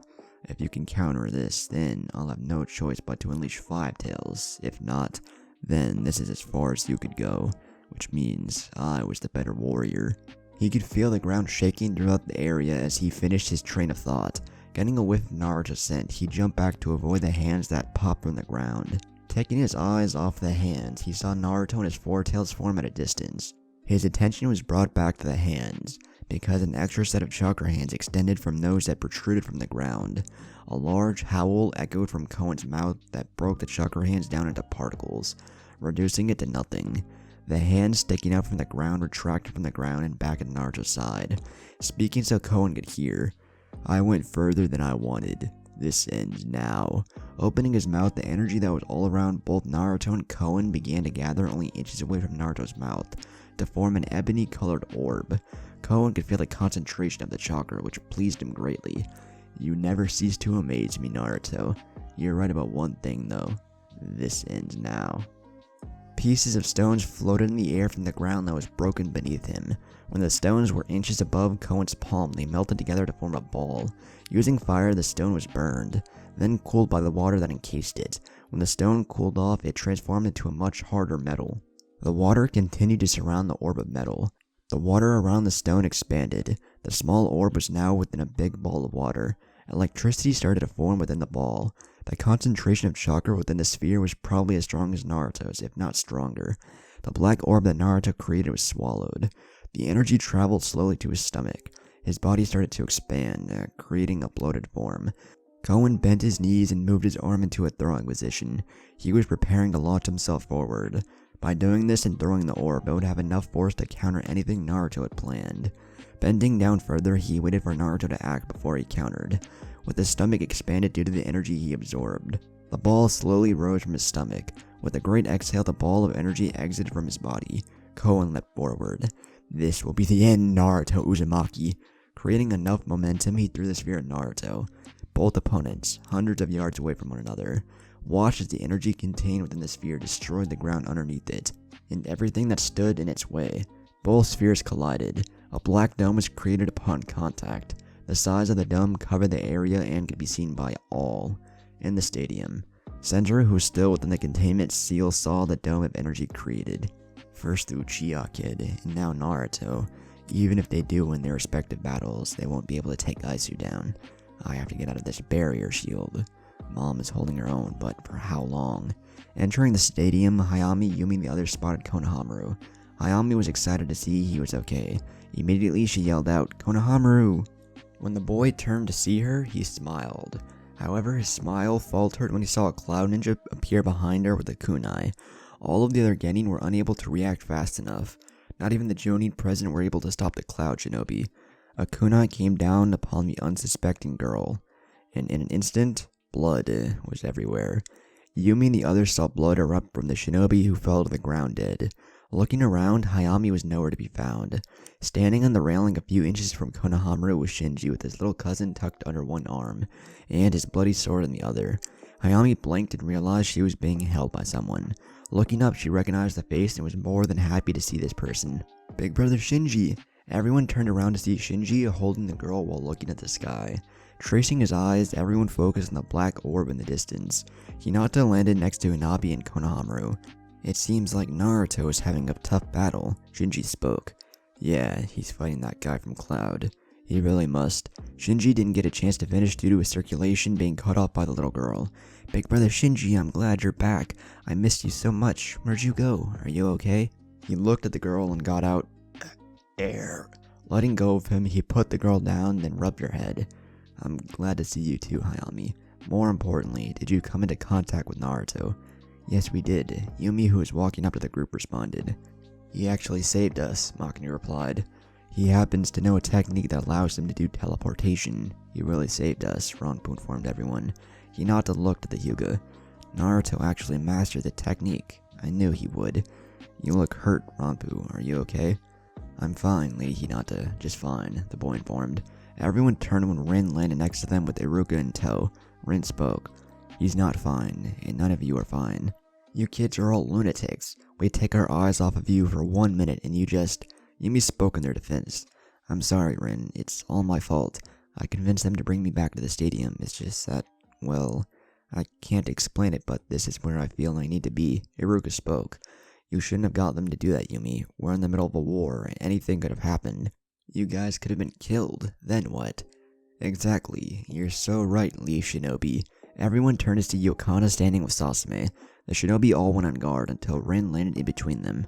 If you can counter this, then I'll have no choice but to unleash 5 tails. If not, then this is as far as you could go, which means I was the better warrior. He could feel the ground shaking throughout the area as he finished his train of thought. Getting a whiff of Naruto's scent, he jumped back to avoid the hands that popped from the ground. Taking his eyes off the hands, he saw Naruto and his 4 tails form at a distance. His attention was brought back to the hands, because an extra set of chakra hands extended from those that protruded from the ground. A large howl echoed from Koen's mouth that broke the chakra hands down into particles, reducing it to nothing. The hands sticking out from the ground retracted from the ground and back at Naruto's side, speaking so Koen could hear. I went further than I wanted. This ends now. Opening his mouth, the energy that was all around both Naruto and Koen began to gather only inches away from Naruto's mouth, to form an ebony-colored orb. Koen could feel the concentration of the chakra, which pleased him greatly. You never cease to amaze me, Naruto. You're right about one thing, though. This ends now. Pieces of stones floated in the air from the ground that was broken beneath him. When the stones were inches above Koen's palm, they melted together to form a ball. Using fire, the stone was burned, then cooled by the water that encased it. When the stone cooled off, it transformed into a much harder metal. The water continued to surround the orb of metal. The water around the stone expanded. The small orb was now within a big ball of water. Electricity started to form within the ball. The concentration of chakra within the sphere was probably as strong as Naruto's, if not stronger. The black orb that Naruto created was swallowed. The energy traveled slowly to his stomach. His body started to expand, creating a bloated form. Koen bent his knees and moved his arm into a throwing position. He was preparing to launch himself forward. By doing this and throwing the orb, it would have enough force to counter anything Naruto had planned. Bending down further, he waited for Naruto to act before he countered. With his stomach expanded due to the energy he absorbed. The ball slowly rose from his stomach. With a great exhale, the ball of energy exited from his body. Koen leapt forward. This will be the end, Naruto Uzumaki. Creating enough momentum, he threw the sphere at Naruto. Both opponents, hundreds of yards away from one another, watched as the energy contained within the sphere destroyed the ground underneath it, and everything that stood in its way. Both spheres collided. A black dome was created upon contact. The size of the dome covered the area and could be seen by all in the stadium. Senjuro, who was still within the containment seal, saw the dome of energy created. First the Uchiha kid, and now Naruto. Even if they do win their respective battles, they won't be able to take Aisu down. I have to get out of this barrier shield. Mom is holding her own, but for how long? Entering the stadium, Hayami, Yumi, and the others spotted Konohamaru. Hayami was excited to see he was okay. Immediately she yelled out, "Konohamaru!" When the boy turned to see her, he smiled. However, his smile faltered when he saw a Cloud Ninja appear behind her with a kunai. All of the other Genin were unable to react fast enough. Not even the Jonin present were able to stop the Cloud Shinobi. A kunai came down upon the unsuspecting girl, and in an instant, blood was everywhere. Yumi and the others saw blood erupt from the shinobi who fell to the ground dead. Looking around, Hayami was nowhere to be found. Standing on the railing a few inches from Konohamaru was Shinji with his little cousin tucked under one arm, and his bloody sword in the other. Hayami blinked and realized she was being held by someone. Looking up, she recognized the face and was more than happy to see this person. Big brother Shinji! Everyone turned around to see Shinji holding the girl while looking at the sky. Tracing his eyes, everyone focused on the black orb in the distance. Hinata landed next to Hanabi and Konohamaru. It seems like Naruto is having a tough battle, Shinji spoke. Yeah, he's fighting that guy from Cloud. He really must. Shinji didn't get a chance to finish due to his circulation being cut off by the little girl. Big brother Shinji, I'm glad you're back. I missed you so much. Where'd you go? Are you okay? He looked at the girl and got out air. Letting go of him, he put the girl down, then rubbed her head. I'm glad to see you too, Hayami. More importantly, did you come into contact with Naruto? Yes, we did. Yumi, who was walking up to the group, responded. He actually saved us, Makani replied. He happens to know a technique that allows him to do teleportation. He really saved us, Ranpu informed everyone. Hinata looked at the Hyuga. Naruto actually mastered the technique. I knew he would. You look hurt, Ranpu. Are you okay? I'm fine, Lady Hinata. Just fine, the boy informed. Everyone turned when Rin landed next to them with Iruka in tow. Rin spoke. He's not fine, and none of you are fine. You kids are all lunatics. We take our eyes off of you for 1 minute and you just... Yumi spoke in their defense. I'm sorry, Rin. It's all my fault. I convinced them to bring me back to the stadium. It's just that, well, I can't explain it, but this is where I feel I need to be. Iruka spoke. You shouldn't have got them to do that, Yumi. We're in the middle of a war. Anything could have happened. You guys could have been killed. Then what? Exactly. You're so right, Lee Shinobi. Everyone turned to see Yokana standing with Sasame. The shinobi all went on guard until Rin landed in between them.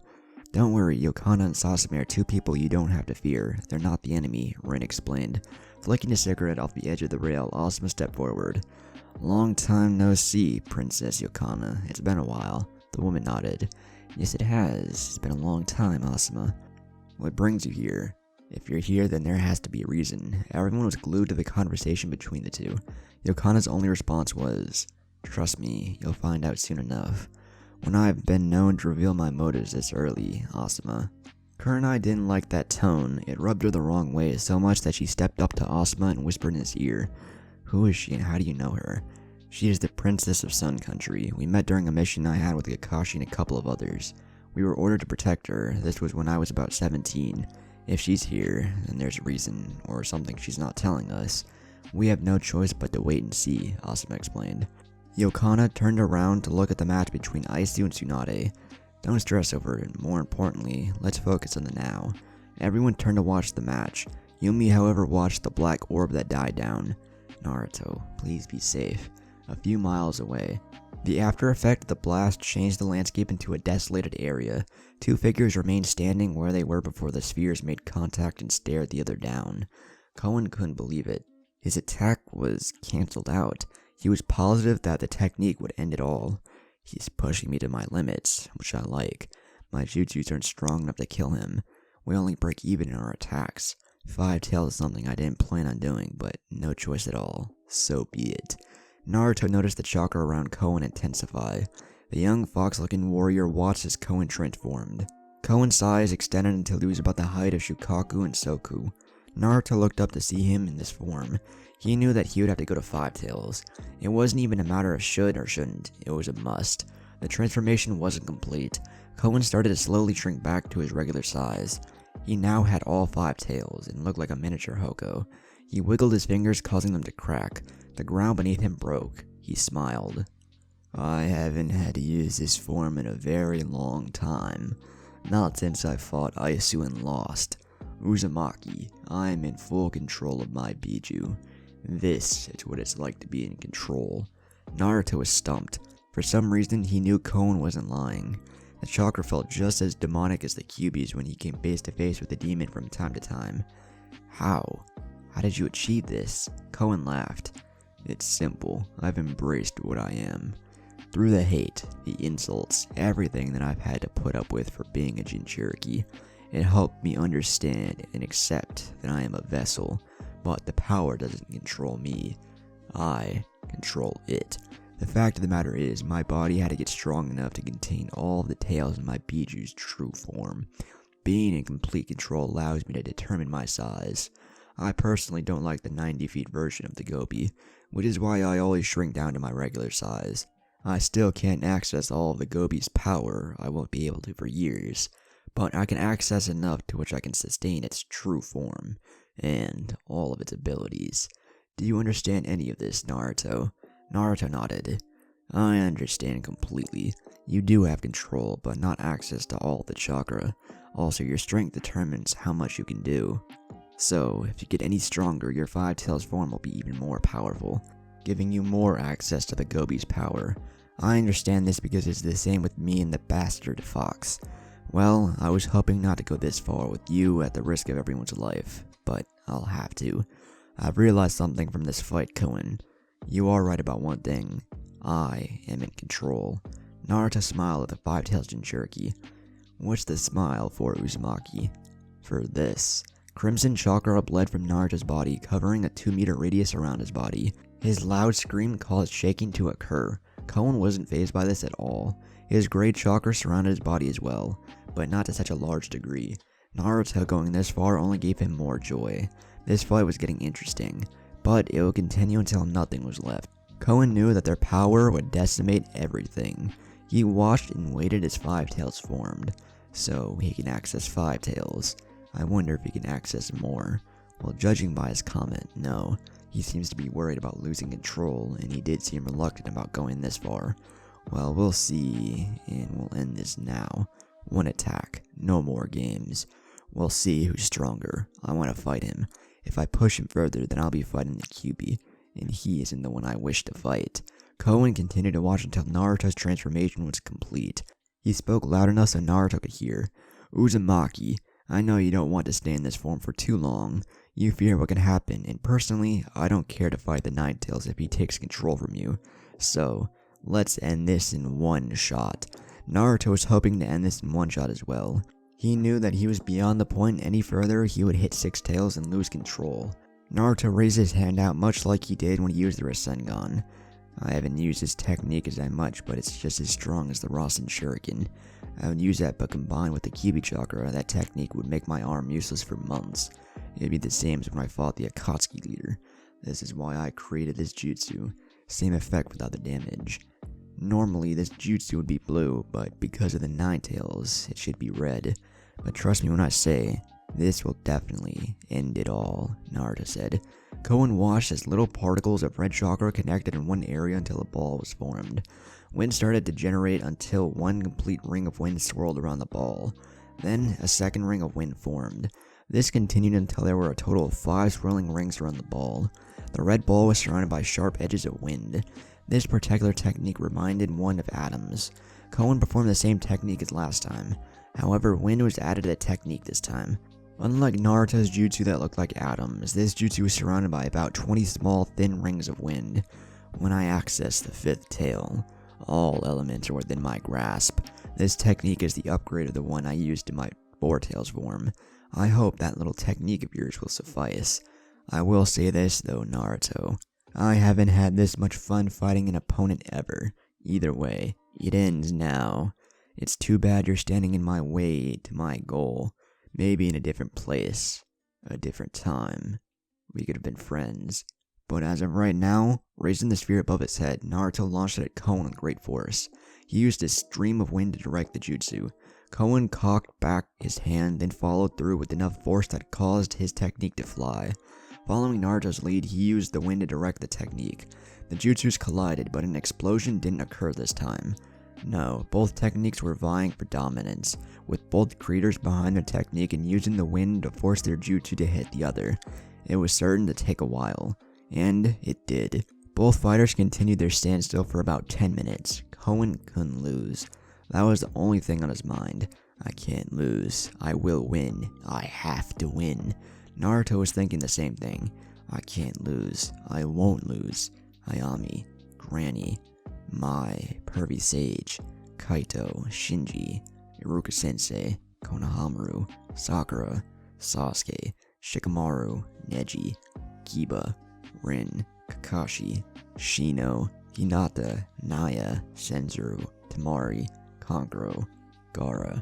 Don't worry, Yokana and Sasame are two people you don't have to fear. They're not the enemy, Rin explained. Flicking a cigarette off the edge of the rail, Asuma stepped forward. Long time no see, Princess Yokana. It's been a while. The woman nodded. Yes, it has. It's been a long time, Asuma. What brings you here? If you're here, then there has to be a reason. Everyone was glued to the conversation between the two. Yokana's only response was, Trust me, you'll find out soon enough. When I've been known to reveal my motives this early, Asuma. Kurenai didn't like that tone. It rubbed her the wrong way so much that she stepped up to Asuma and whispered in his ear. Who is she and how do you know her? She is the Princess of Sun Country. We met during a mission I had with Kakashi and a couple of others. We were ordered to protect her. This was when I was about 17. If she's here, then there's a reason, or something she's not telling us. We have no choice but to wait and see, Asuma explained. Yokana turned around to look at the match between Aisu and Tsunade. Don't stress over it, more importantly, let's focus on the now. Everyone turned to watch the match. Yumi, however, watched the black orb that died down. Naruto, please be safe. A few miles away. The after effect of the blast changed the landscape into a desolated area. Two figures remained standing where they were before the spheres made contact and stared the other down. Koen couldn't believe it. His attack was cancelled out. He was positive that the technique would end it all. He's pushing me to my limits, which I like. My jutsus aren't strong enough to kill him. We only break even in our attacks. 5 tails is something I didn't plan on doing, but no choice at all. So be it. Naruto noticed the chakra around Koen intensify. The young fox-looking warrior watched as Koen transformed. Koen's size extended until he was about the height of Shukaku and Soku. Naruto looked up to see him in this form. He knew that he would have to go to 5 tails. It wasn't even a matter of should or shouldn't, it was a must. The transformation wasn't complete. Koen started to slowly shrink back to his regular size. He now had all 5 tails and looked like a miniature Hoko. He wiggled his fingers, causing them to crack. The ground beneath him broke. He smiled. I haven't had to use this form in a very long time. Not since I fought Aisu and lost. Uzumaki, I am in full control of my Biju. This is what it's like to be in control. Naruto was stumped. For some reason, he knew Koen wasn't lying. The chakra felt just as demonic as the Kyuubi's when he came face to face with the demon from time to time. How? How did you achieve this? Koen laughed. It's simple. I've embraced what I am. Through the hate, the insults, everything that I've had to put up with for being a Jinchuriki, it helped me understand and accept that I am a vessel, but the power doesn't control me. I control it. The fact of the matter is, my body had to get strong enough to contain all of the tails in my Biju's true form. Being in complete control allows me to determine my size. I personally don't like the 90 feet version of the Gobi. which is why I always shrink down to my regular size. I still can't access all of the Gobi's power, I won't be able to for years, but I can access enough to which I can sustain its true form, and all of its abilities. Do you understand any of this, Naruto? Naruto nodded. I understand completely. You do have control, but not access to all the chakra. Also, your strength determines how much you can do. So, if you get any stronger, your Five Tails form will be even more powerful, giving you more access to the Gobi's power. I understand this because it's the same with me and the bastard Fox. Well, I was hoping not to go this far with you at the risk of everyone's life, but I'll have to. I've realized something from this fight, Koen. You are right about one thing. I am in control. Naruto smiled at the Five Tails Jinchuriki. What's the smile for, Uzumaki? For this. Crimson chakra bled from Naruto's body, covering a 2-meter radius around his body. His loud scream caused shaking to occur. Koen wasn't fazed by this at all. His gray chakra surrounded his body as well, but not to such a large degree. Naruto going this far only gave him more joy. This fight was getting interesting, but it would continue until nothing was left. Koen knew that their power would decimate everything. He watched and waited as Five Tails formed, so he can access Five Tails. I wonder if he can access more. Well, judging by his comment, no. He seems to be worried about losing control, and he did seem reluctant about going this far. Well, we'll see, and we'll end this now. One attack, no more games. We'll see who's stronger. I want to fight him. If I push him further, then I'll be fighting the Kyuubi, and he isn't the one I wish to fight. Koen continued to watch until Naruto's transformation was complete. He spoke loud enough so Naruto could hear. Uzumaki, I know you don't want to stay in this form for too long. You fear what can happen, and personally, I don't care to fight the Nine Tails if he takes control from you. So, let's end this in one shot. Naruto was hoping to end this in one shot as well. He knew that he was beyond the point any further he would hit Six Tails and lose control. Naruto raised his hand out much like he did when he used the Rasengan. I haven't used this technique as that much, but it's just as strong as the Rasen Shuriken. I would use that, but combined with the Kyuubi chakra, that technique would make my arm useless for months. It'd be the same as when I fought the Akatsuki leader. This is why I created this jutsu. Same effect without the damage. Normally this jutsu would be blue, but because of the Nine Tails, it should be red. But trust me when I say, this will definitely end it all, Naruto said. Koen watched as little particles of red chakra connected in one area until a ball was formed. Wind started to generate until one complete ring of wind swirled around the ball. Then a second ring of wind formed. This continued until there were a total of 5 swirling rings around the ball. The red ball was surrounded by sharp edges of wind. This particular technique reminded one of atoms. Koen performed the same technique as last time. However, wind was added to the technique this time. Unlike Naruto's jutsu that looked like atoms, this jutsu was surrounded by about 20 small thin rings of wind. When I accessed the 5th tail, all elements are within my grasp. This technique is the upgrade of the one I used in my 4 tails form. I hope that little technique of yours will suffice. I will say this though, Naruto. I haven't had this much fun fighting an opponent ever. Either way, it ends now. It's too bad you're standing in my way to my goal. Maybe in a different place, a different time, we could have been friends. But as of right now, raising the sphere above his head, Naruto launched it at Koen with great force. He used a stream of wind to direct the jutsu. Koen cocked back his hand, then followed through with enough force that caused his technique to fly. Following Naruto's lead, he used the wind to direct the technique. The jutsus collided, but an explosion didn't occur this time. No, both techniques were vying for dominance, with both creators behind their technique and using the wind to force their jutsu to hit the other. It was certain to take a while, and it did. Both fighters continued their standstill for about 10 minutes. Koen couldn't lose. That was the only thing on his mind. I can't lose. I will win. I have to win. Naruto was thinking the same thing. I can't lose. I won't lose. Ayami, Granny, Mai, Pervy Sage, Kaito, Shinji, Iruka Sensei, Konohamaru, Sakura, Sasuke, Shikamaru, Neji, Kiba, Rin, Kakashi, Shino, Hinata, Naya, Senzuru, Tamari, Kankuro, Gaara,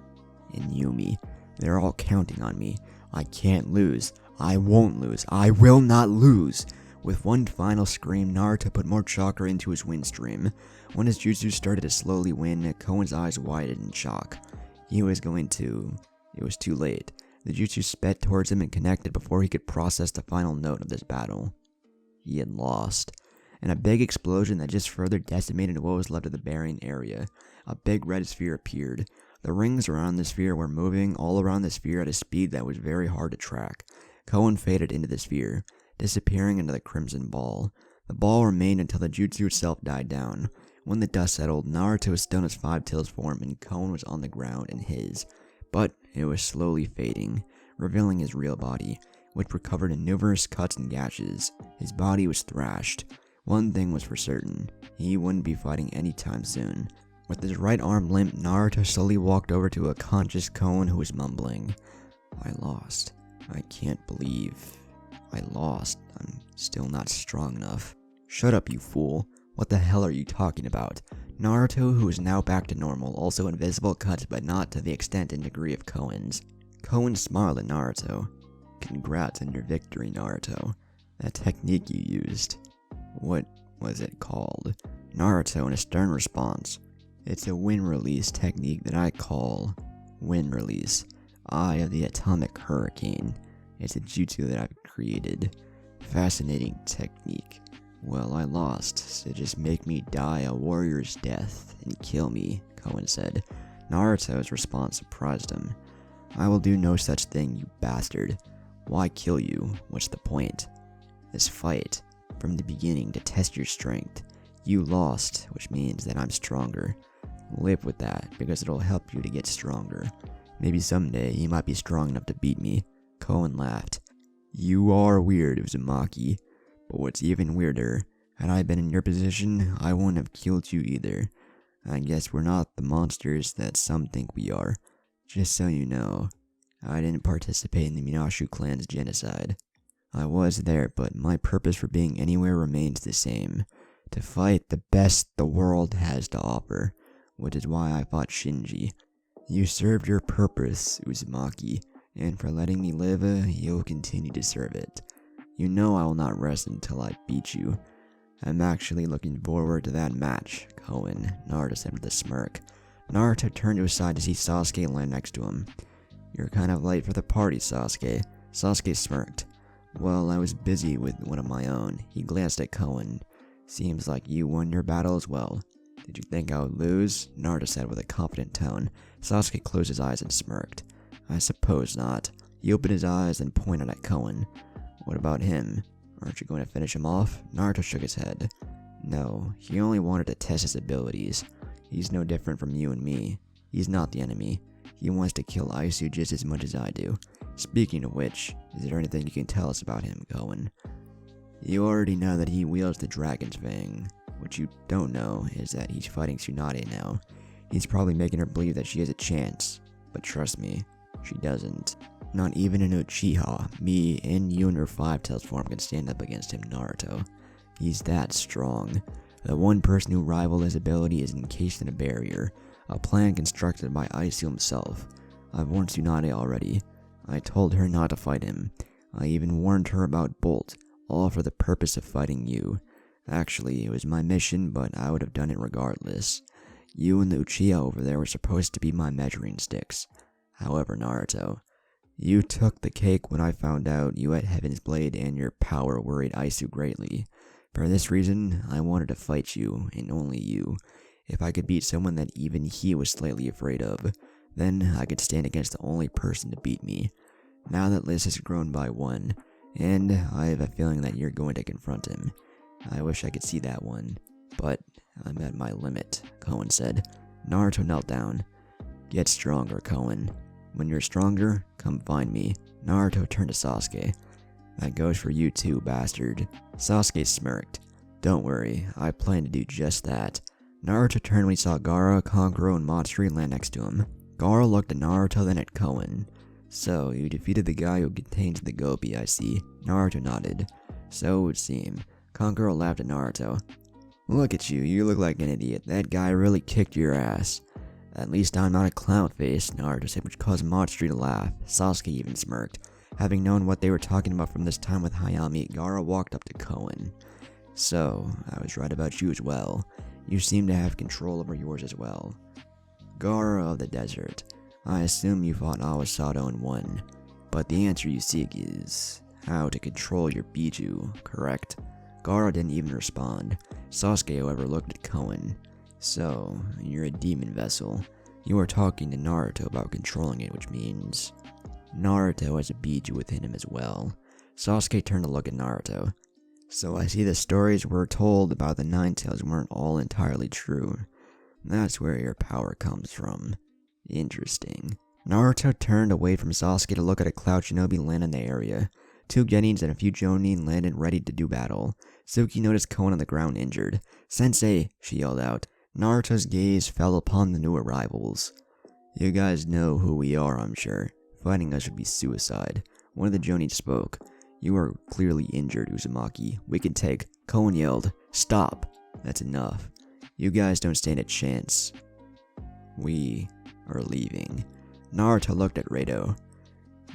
and Yumi. They're all counting on me. I can't lose. I won't lose. I will not lose. With one final scream, Naruto put more chakra into his wind stream. When his jutsu started to slowly win, Koen's eyes widened in shock. It was too late. The jutsu sped towards him and connected before he could process the final note of this battle. He had lost. In a big explosion that just further decimated what was left of the burying area, a big red sphere appeared. The rings around the sphere were moving all around the sphere at a speed that was very hard to track. Koen faded into the sphere, disappearing into the crimson ball. The ball remained until the jutsu itself died down. When the dust settled, Naruto was still in his five tails form and Koen was on the ground in his. But it was slowly fading, revealing his real body, which were covered in numerous cuts and gashes. His body was thrashed. One thing was for certain, he wouldn't be fighting anytime soon. With his right arm limp, Naruto slowly walked over to a conscious Koen who was mumbling. I lost. I can't believe I lost. I'm still not strong enough. Shut up, you fool. What the hell are you talking about? Naruto, who is now back to normal, also invisible cuts but not to the extent and degree of Koen's. Koen smiled at Naruto. Congrats on your victory, Naruto. That technique you used. What was it called? Naruto in a stern response. It's a wind release technique that I call wind release. Eye of the Atomic Hurricane. It's a jutsu that I've created. Fascinating technique. Well, I lost, so just make me die a warrior's death and kill me, Koen said. Naruto's response surprised him. I will do no such thing, you bastard. Why kill you? What's the point? This fight, from the beginning to test your strength. You lost, which means that I'm stronger. Live with that, because it'll help you to get stronger. Maybe someday you might be strong enough to beat me. Koen laughed. You are weird, Uzumaki. But what's even weirder, had I been in your position, I wouldn't have killed you either. I guess we're not the monsters that some think we are. Just so you know, I didn't participate in the Minashu clan's genocide. I was there, but my purpose for being anywhere remains the same. To fight the best the world has to offer, which is why I fought Shinji. You served your purpose, Uzumaki, and for letting me live, you'll continue to serve it. You know I will not rest until I beat you. I'm actually looking forward to that match, Koen, Naruto said with a smirk. Naruto turned to his side to see Sasuke land next to him. You're kind of late for the party, Sasuke. Sasuke smirked. Well, I was busy with one of my own. He glanced at Koen. Seems like you won your battle as well. Did you think I would lose? Naruto said with a confident tone. Sasuke closed his eyes and smirked. I suppose not. He opened his eyes and pointed at Koen. What about him? Aren't you going to finish him off? Naruto shook his head. No, he only wanted to test his abilities. He's no different from you and me. He's not the enemy. He wants to kill Aisu just as much as I do. Speaking of which, is there anything you can tell us about him, Koen? You already know that he wields the Dragon's Fang. What you don't know is that he's fighting Tsunade now. He's probably making her believe that she has a chance. But trust me, she doesn't. Not even an Uchiha, me, and you in your five tails form can stand up against him, Naruto. He's that strong. The one person who rivaled his ability is encased in a barrier, a plan constructed by Aisu himself. I've warned Tsunade already. I told her not to fight him. I even warned her about Bolt, all for the purpose of fighting you. Actually, it was my mission, but I would have done it regardless. You and the Uchiha over there were supposed to be my measuring sticks. However, Naruto, you took the cake when I found out you had Heaven's Blade and your power worried Aisu greatly. For this reason, I wanted to fight you, and only you. If I could beat someone that even he was slightly afraid of, then I could stand against the only person to beat me. Now that Liz has grown by one, and I have a feeling that you're going to confront him. I wish I could see that one, but I'm at my limit, Koen said. Naruto knelt down. Get stronger, Koen. When you're stronger, come find me. Naruto turned to Sasuke. That goes for you too, bastard. Sasuke smirked. Don't worry, I plan to do just that. Naruto turned when he saw Gaara, Kankuro, and Matsuri land next to him. Gaara looked at Naruto, then at Koen. So, you defeated the guy who contains the Gobi, I see. Naruto nodded. So it would seem. Kankuro laughed at Naruto. Look at you, you look like an idiot. That guy really kicked your ass. At least I'm not a clown face, Naruto said, which caused Matsuri to laugh. Sasuke even smirked. Having known what they were talking about from this time with Hayami, Gaara walked up to Koen. So, I was right about you as well. You seem to have control over yours as well. Gaara of the desert, I assume you fought Awasato and won, but the answer you seek is how to control your Biju, correct? Gaara didn't even respond. Sasuke, however, looked at Koen. So, you're a demon vessel. You are talking to Naruto about controlling it, which means Naruto has a Biju within him as well. Sasuke turned to look at Naruto. So I see the stories we're told about the Nine Tails weren't all entirely true. That's where your power comes from. Interesting. Naruto turned away from Sasuke to look at a Cloud Shinobi land in the area. 2 Genins and a few Jonin landed ready to do battle. Suki noticed Koen on the ground injured. "Sensei!" she yelled out. Naruto's gaze fell upon the new arrivals. "You guys know who we are, I'm sure. Fighting us would be suicide." One of the Jonin spoke. "You are clearly injured, Uzumaki. We can take..." Koen yelled, "Stop! That's enough. You guys don't stand a chance. We are leaving." Naruto looked at Rado.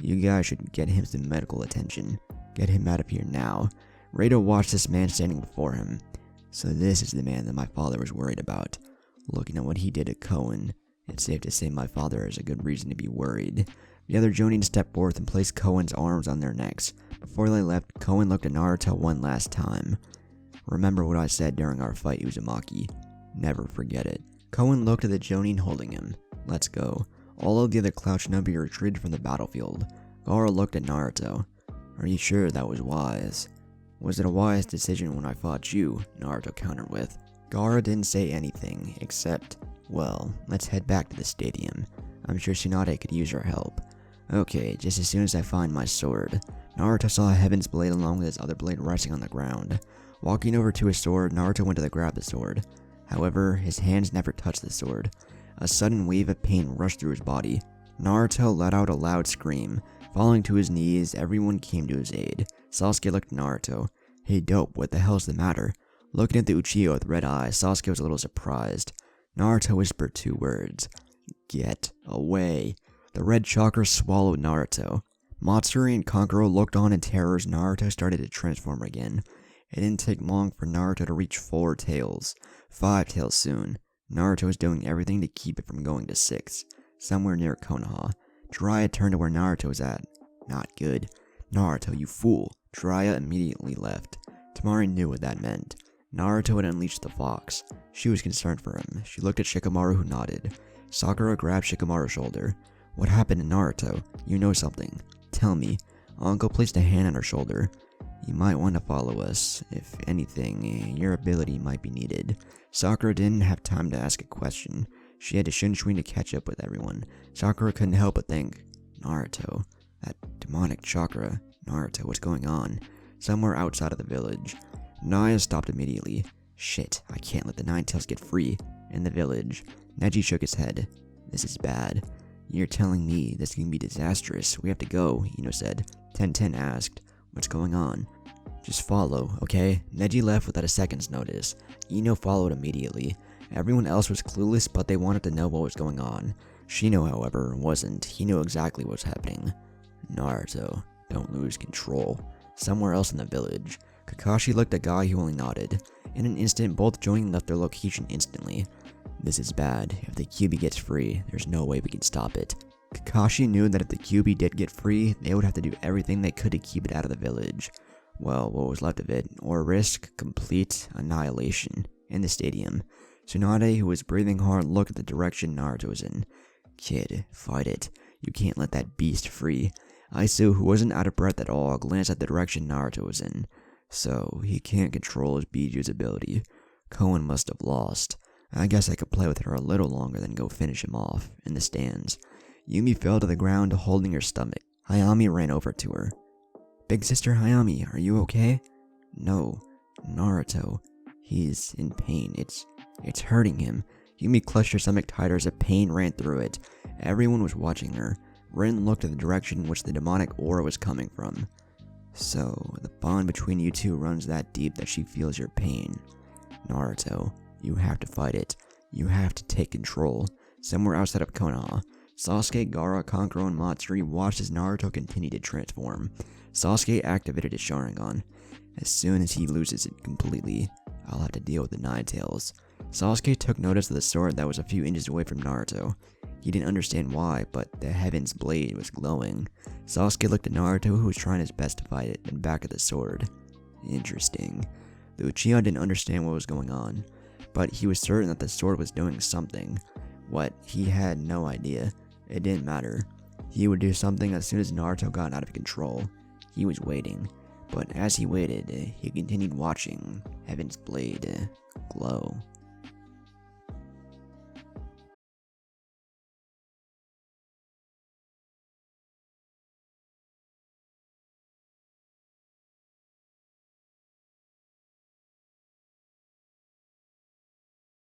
"You guys should get him some medical attention. Get him out of here now." Rado watched this man standing before him. So this is the man that my father was worried about. Looking at what he did to Koen, it's safe to say my father has a good reason to be worried. The other Jonin stepped forth and placed Koen's arms on their necks. Before they left, Koen looked at Naruto one last time. "Remember what I said during our fight, Uzumaki. Never forget it." Koen looked at the Jonin holding him. "Let's go." All of the other Cloud Shinobi retreated from the battlefield. Gaara looked at Naruto. "Are you sure that was wise?" "Was it a wise decision when I fought you?" Naruto countered with. Gaara didn't say anything, except, "Well, let's head back to the stadium. I'm sure Tsunade could use your help." "Okay, just as soon as I find my sword." Naruto saw Heaven's blade along with his other blade resting on the ground. Walking over to his sword, Naruto went to grab the sword. However, his hands never touched the sword. A sudden wave of pain rushed through his body. Naruto let out a loud scream. Falling to his knees, everyone came to his aid. Sasuke looked at Naruto. "Hey dope, what the hell's the matter?" Looking at the Uchiha with red eyes, Sasuke was a little surprised. Naruto whispered 2 words. "Get away." The red chakra swallowed Naruto. Matsuri and Kankuro looked on in terror as Naruto started to transform again. It didn't take long for Naruto to reach 4 tails. 5 tails soon. Naruto was doing everything to keep it from going to 6. Somewhere near Konoha. Jiraiya turned to where Naruto was at. Not good. "Naruto, you fool." Jiraiya immediately left. Temari knew what that meant. Naruto had unleashed the fox. She was concerned for him. She looked at Shikamaru, who nodded. Sakura grabbed Shikamaru's shoulder. "What happened to Naruto? You know something. Tell me." Uncle placed a hand on her shoulder. "You might want to follow us. If anything, your ability might be needed." Sakura didn't have time to ask a question. She had to Shinshrin to catch up with everyone. Sakura couldn't help but think, Naruto. That demonic chakra. Naruto, what's going on? Somewhere outside of the village. Naya stopped immediately. "Shit, I can't let the Nine Tails get free." In the village, Neji shook his head. "This is bad." "You're telling me this can be disastrous. We have to go," Ino said. Tenten asked, "What's going on?" "Just follow, okay?" Neji left without a second's notice. Ino followed immediately. Everyone else was clueless, but they wanted to know what was going on. Shino, however, wasn't. He knew exactly what was happening. "Naruto, don't lose control." Somewhere else in the village, Kakashi looked at Guy, who only nodded. In an instant, both Jonin left their location instantly. "This is bad. If the Kyuubi gets free, there's no way we can stop it." Kakashi knew that if the Kyuubi did get free, they would have to do everything they could to keep it out of the village. Well, what was left of it, or risk complete annihilation. In the stadium, Tsunade, who was breathing hard, looked at the direction Naruto was in. "Kid, fight it. You can't let that beast free." Aisu, who wasn't out of breath at all, glanced at the direction Naruto was in. So, he can't control his Biju's ability. Koen must have lost. I guess I could play with her a little longer than go finish him off. In the stands, Yumi fell to the ground, holding her stomach. Hayami ran over to her. "Big sister Hayami, are you okay?" "No. Naruto. He's in pain. It's hurting him." Yumi clutched her stomach tighter as a pain ran through it. Everyone was watching her. Rin looked at the direction in which the demonic aura was coming from. "So, the bond between you two runs that deep that she feels your pain. Naruto, you have to fight it. You have to take control." Somewhere outside of Konoha, Sasuke, Gaara, Kankuro, and Matsuri watched as Naruto continued to transform. Sasuke activated his Sharingan. As soon as he loses it completely, I'll have to deal with the Nine Tails. Sasuke took notice of the sword that was a few inches away from Naruto. He didn't understand why, but the Heaven's Blade was glowing. Sasuke looked at Naruto, who was trying his best to fight it, and back at the sword. Interesting. The Uchiha didn't understand what was going on, but he was certain that the sword was doing something. What? He had no idea. It didn't matter. He would do something as soon as Naruto got out of control. He was waiting, but as he waited, he continued watching Heaven's Blade glow.